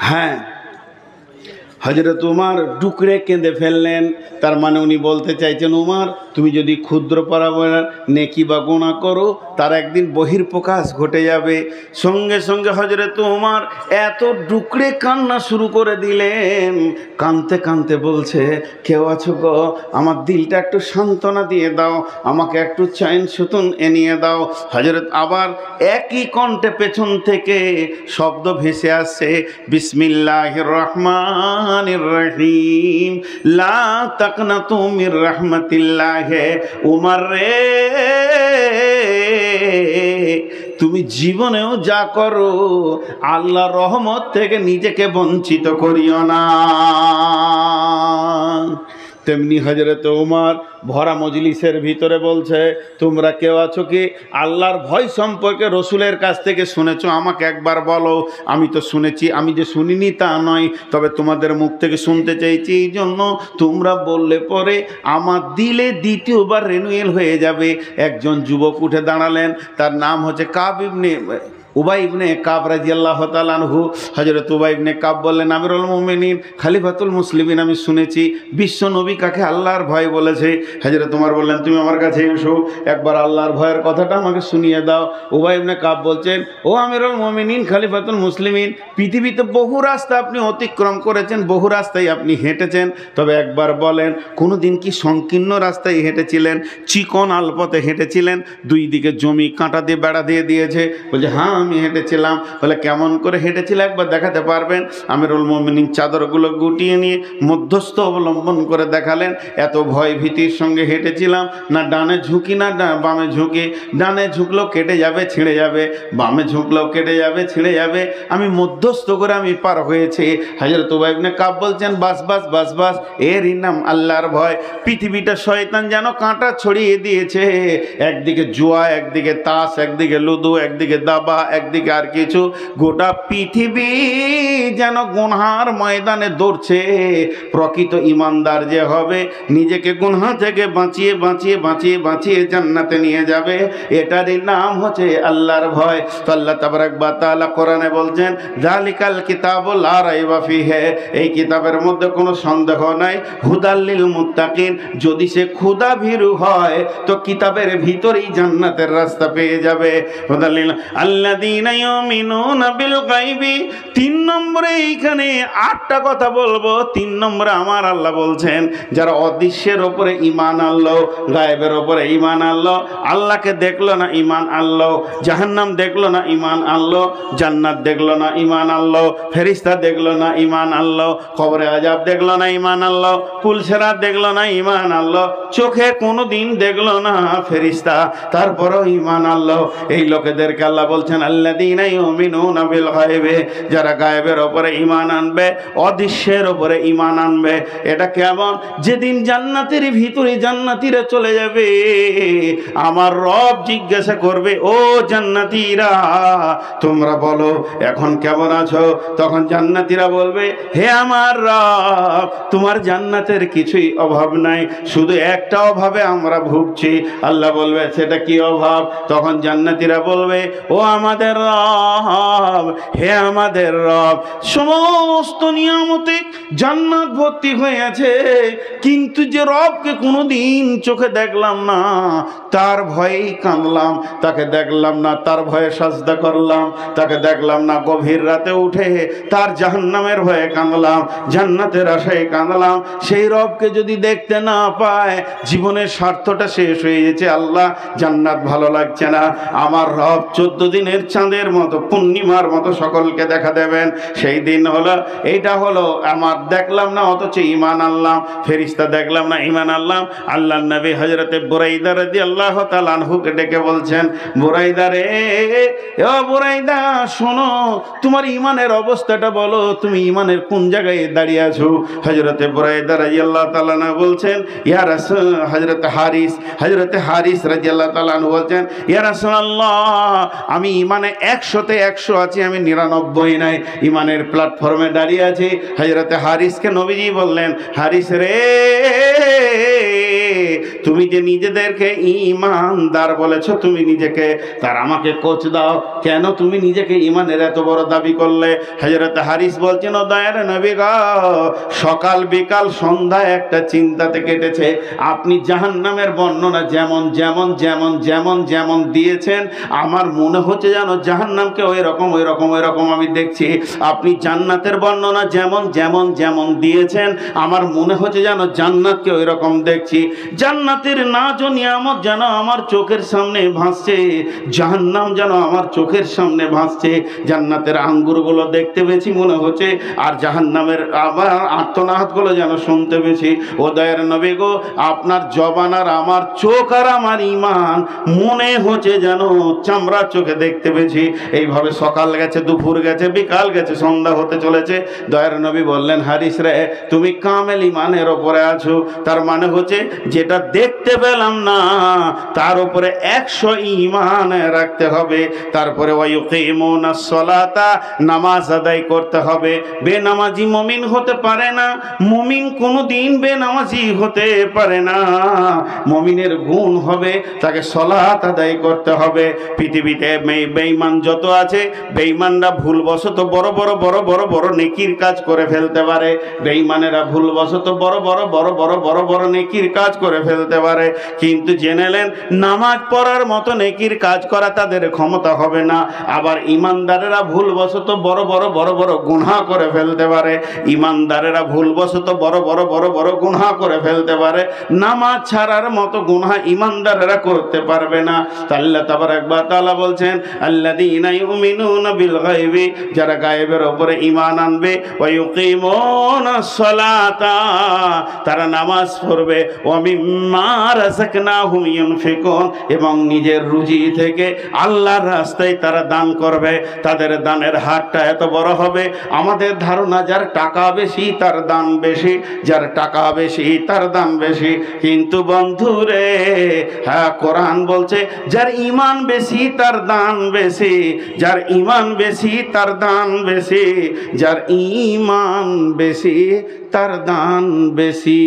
Speaker 1: হ্যাঁ, হযরত উমর ডুকরে কেঁদে ফেললেন। তার মানে উনি বলতে চাইছেন, উমর তুমি যদি ক্ষুদ্র পরাবর নেকি বা গুনাহ করো, তার একদিন বহির্প্রকাশ ঘটে যাবে। সঙ্গে সঙ্গে হযরত উমর এত ডুকরে কান্না শুরু করে দিলেন, কাঁদতে কাঁদতে বলছে, কেউ আছো গো, আমার দিলটা একটু সান্ত্বনা দিয়ে দাও, আমাকে একটু চैन সুতুন এনিয়ে দাও। হযরত আবার একই কণ্ঠে পেছন থেকে শব্দ ভেসে আসছে, বিসমিল্লাহির রহমানির রহিম, লা তাকনাতু মির রাহমাতিল্লাহ। উমর রে, তুমি জীবনেও যা করো আল্লাহর রহমত থেকে নিজেকে বঞ্চিত করিও না। তেমনি হযরত উমর ভরা মজলিসের ভিতরে বলছে, তোমরা কেউ আছো কি আল্লাহর ভয় সম্পর্কে রসুলের কাছ থেকে শুনেছো? আমাকে একবার বলো। আমি তো শুনেছি, আমি যে শুনিনি তা নয়, তবে তোমাদের মুখ থেকে শুনতে চাইছি, এই জন্য তোমরা বললে পরে আমার দিলে দ্বিতীয়বার রিনিউয়াল হয়ে যাবে। একজন যুবক উঠে দাঁড়ালেন, তার নাম হচ্ছে কাব ইবনে উবাই ইবনে কাব রাদিয়াল্লাহু তাআলা আনহু। হযরত উবাই ইবনে কাব বললেন, আমিরুল মুমিনিন, খলিফাতুল মুসলিমিন, আমি শুনেছি বিশ্ব নবী কাকে আল্লাহর ভয় বলেছে। হযরত উমর বললেন, তুমি আমার কাছে এসো, একবার আল্লাহর ভয়ের কথাটা আমাকে শুনিয়ে দাও। উবাই ইবনে কাব বলছেন, ও আমিরুল মুমিনিন, খলিফাতুল মুসলিমিন, পৃথিবীতে বহু রাস্তা আপনি অতিক্রম করেছেন, বহু রাস্তায় আপনি হেঁটেছেন, তবে একবার বলেন, কোনো দিন কি সংকীর্ণ রাস্তায় হেঁটেছিলেন, চিকন আলপথে হেঁটেছিলেন, দুই দিকে জমি কাঁটা দিয়ে বেড়া দিয়ে দিয়েছে? বলছে, হ্যাঁ আমি হেঁটেছিলাম। বলে কেমন করে হেঁটেছিল একবার দেখাতে পারবেন? আমিরুল মুমিনিন চাদরগুলো গুটিয়ে নিয়ে মধ্যস্থ অবলম্বন করে দেখালেন, এত ভয় ভীতির সঙ্গে হেঁটেছিলাম, না ডানে ঝুঁকি না বামে ঝুঁকি, ডানে ঝুঁকলেও কেটে যাবে ছিঁড়ে যাবে, বামে ঝুঁকলেও কেটে যাবে ছিঁড়ে যাবে, আমি মধ্যস্থ করে আমি পার হয়েছি। হযরত উবাই ইবনে কাব বলছেন বাস বাস বাস বাস, এরই নাম আল্লাহর ভয়। পৃথিবীটা শয়তান যেন কাঁটা ছড়িয়ে দিয়েছে, একদিকে জুয়া, একদিকে তাস, একদিকে লুদু, একদিকে দাবা, একদিকে আর কিছু, গোটা পৃথিবী যেন গুনহার ময়দানে দৌড়ছে। প্রকৃত ইমানদার যে হবে, নিজেকে গুনহা থেকে বাঁচিয়ে বাঁচিয়ে বাঁচিয়ে বাঁচিয়ে জান্নাতে নিয়ে যাবে, এটারই নাম হচ্ছে আল্লাহর ভয়। তো আল্লাহ তাবারাক ওয়া তাআলা কোরআনে বলছেন যালিকাল কিতাবু লা রাইবা ফিহি, এই কিতাবের মধ্যে কোনো সন্দেহ নাই, হুদাল লিল মুত্তাকিন, যদি সে খোদা ভীরু হয় তো কিতাবের ভিতরেই জান্নাতের রাস্তা পেয়ে যাবে। হুদাল লিল আল্লাযীনা ইউমিনুনা বিল গায়বি। 3 নম্বরে এইখানে 8টা কথা বলবো। 3 নম্বরে আমার আল্লাহ বলছেন যারা অদৃশ্যের ওপরে ঈমান আনলো, গায়েবের ওপরে ঈমান আনলো, আল্লাহকে দেখলো না ঈমান আনলো, জাহান্নাম দেখলো না ঈমান আনলো, জান্নাত দেখলো না ঈমান আনলো, ফেরেশতা দেখলো না ঈমান আনলো, কবরে আযাব দেখলো না ঈমান আনলো, পুলসেরাত দেখলো না ঈমান আনলো, চোখে কোনোদিন দেখলো না ফেরেশতা, তারপরও ঈমান আনলো, এই লোকেদেরকে আল্লাহ বলছেন আল্লাযীনা ইউমিনুনা বিল গায়বি, যারা গায়েবের ওপরে ঈমান আনবে, অদৃশ্যের ওপরে ঈমান আনবে। এটা কেমন? যেদিন জান্নাতের ভিতরে জান্নাতীরা চলে যাবে, আমার রব জিজ্ঞাসা করবে ও জান্নাতীরা তোমরা বলো এখন কেমন আছো? তখন জান্নাতীরা বলবে হে আমার রব, তোমার জান্নাতের কিছুই অভাব নাই, শুধু একটা অভাবে আমরা ভুগছি। আল্লাহ বলবে সেটা কি অভাব? তখন জান্নাতীরা বলবে ও আমাদের রব, হে আমাদের রব, সমস্ত নিয়ামতে জান্নাত ভর্তি হয়ে আছে, কিন্তু যে রবকে কোনোদিন চোখে দেখলাম না তার ভয়েই কাঁদলাম, তাকে দেখলাম না তার ভয়ে সাজদা করলাম, তাকে দেখলাম না গভীর রাতে উঠে তার জাহান্নামের ভয়ে কাঁদলাম, জান্নাতের আশায় কাঁদলাম। সেই রবকে যদি দেখতে না পায় জীবনের স্বার্থটা শেষ হয়ে গেছে। আল্লাহ জান্নাত ভালো লাগছে না, আমার রব 14 দিনের চাঁদের মতো পূর্ণিমার মতো সকলকে দেখা দেবেন। সেই দিন হলো এইটা হলো আমার দেখলাম না অথচ ঈমান আনলাম, ফেরেশতা দেখলাম না ঈমান আনলাম। আল্লাহর নবী হযরতে বুরাইদা রাদিয়াল্লাহু তাআলা আনহুকে ডেকে বলছেন বুরাইদা রে, ও বুরাইদা শোনো, তোমার ঈমানের অবস্থাটা বলো, তুমি ঈমানের কোন জায়গায় দাঁড়িয়ে আছো? হযরতে বুরাইদা রাদিয়াল্লাহু তাআলা বলছেন ইয়া রাসূল, হযরতে হারিস রাদিয়াল্লাহু তাআলা বলছেন ইয়া রাসূলুল্লাহ, আমি ঈমানে 100তে 100 আছি, আমি 99 নাই, ঈমানের প্ল্যাটফর্মে দাঁড়িয়ে আছি। হযরতে হারিসকে নবীজি বললেন হারিস রে, তুমি যে নিজেদেরকে ঈমানদার বলেছো, তুমি নিজেকে, তার আমাকে কোচ দাও, কেন তুমি নিজেকে ঈমানের এত বড় দাবি করলে? হযরত হারিস বলছেন ও দয়ার নবী গো, সকাল বিকাল সন্ধ্যা একটা চিন্তাতে কেটেছে, আপনি জাহান্নামের বর্ণনা যেমন যেমন যেমন যেমন যেমন দিয়েছেন, আমার মনে হচ্ছে যেন জাহান্নামকে ওই রকম ওই রকম ওই রকম আমি দেখছি। আপনি জান্নাতের বর্ণনা যেমন যেমন যেমন দিয়েছেন, আমার মনে হচ্ছে যেন জান্নাতকে ওই রকম দেখছি। জান্নাতের নাজ ও নিয়ামত যেন আমার চোখের সামনে ভাসছে, জাহান্নাম যেন আমার চোখের সামনে ভাসছে। জান্নাতের আঙ্গুরগুলো দেখতে পেয়েছি মনে হচ্ছে, আর জাহান্নামের আবার আর্তনাদগুলো যেন শুনতে পেয়েছি। ও দয়ার নবী গো, আপনার জবান আর আমার চোখ আর আমার ঈমান মনে হচ্ছে যেন চামড়া চোখে দেখতে পেয়েছি। এইভাবে সকাল গেছে, দুপুর গেছে, বিকাল গেছে, সন্ধ্যা হতে চলেছে। দয়ার নবী বললেন হারিস রে, তুমি কামেল ঈমানের ওপরে আছো, তার মানে হচ্ছে যেটা দেখতে পেলাম না তার উপরে 100 ঈমান রাখতে হবে। তারপরে ওয়ায়ুকিমুনাস সালাতা, নামাজ আদায় করতে হবে। বেনামাজি মুমিন হতে পারে না, মুমিন কোনোদিন বেনামাজি হতে পারে না। মুমিনের গুণ হবে তাকে সালাত আদায় করতে হবে। পৃথিবীতে বেঈমান যত আছে, বেঈমানরা ভুলবশত বড় বড় বড় বড় বড় নেকির কাজ করে ফেলতে পারে, বেঈমানেরা ভুলবশত বড় বড় বড় বড় বড় বড় নেকির কাজ করে ফেলতে ফেলতে পারে, কিন্তু জেনেলেন নামাজ পড়ার মতো নেকির কাজ করা তাদের ক্ষমতা হবে না। আবার ইমানদারেরা ভুলবশত বড় বড় গুনাহ করে ফেলতে পারে, ইমানদারেরা ভুলবশত বড় বড় গুনাহ করে ফেলতে পারে। নামাজ ছাড়ার মতো গুনাহ ইমানদারেরা করতে পারবে না। আল্লাহ তাবারাক ওয়া তাআলা বলছেন, আল্লাযীনা ইউমিনুনা বিল গায়বি, যারা গায়েবের উপরে ঈমান আনবে, ওয়া ইউকিমুনাস সালাতা, তারা নামাজ পড়বে, ওয়া মিম্মা রাযাকনাহুম ইউনফিকুন, এবং নিজের রুজি থেকে আল্লাহর রাস্তায় তারা দান করবে। তাদের দানের হাতটা এত বড় হবে, আমাদের ধারণা যার টাকা বেশি তার দান বেশি, যার টাকা বেশি তার দান বেশি। কিন্তু বন্ধুরে, হ্যাঁ, কোরআন বলছে যার ঈমান বেশি তার দান বেশি, যার ঈমান বেশি তার দান বেশি, যার ঈমান বেশি তার দান বেশি।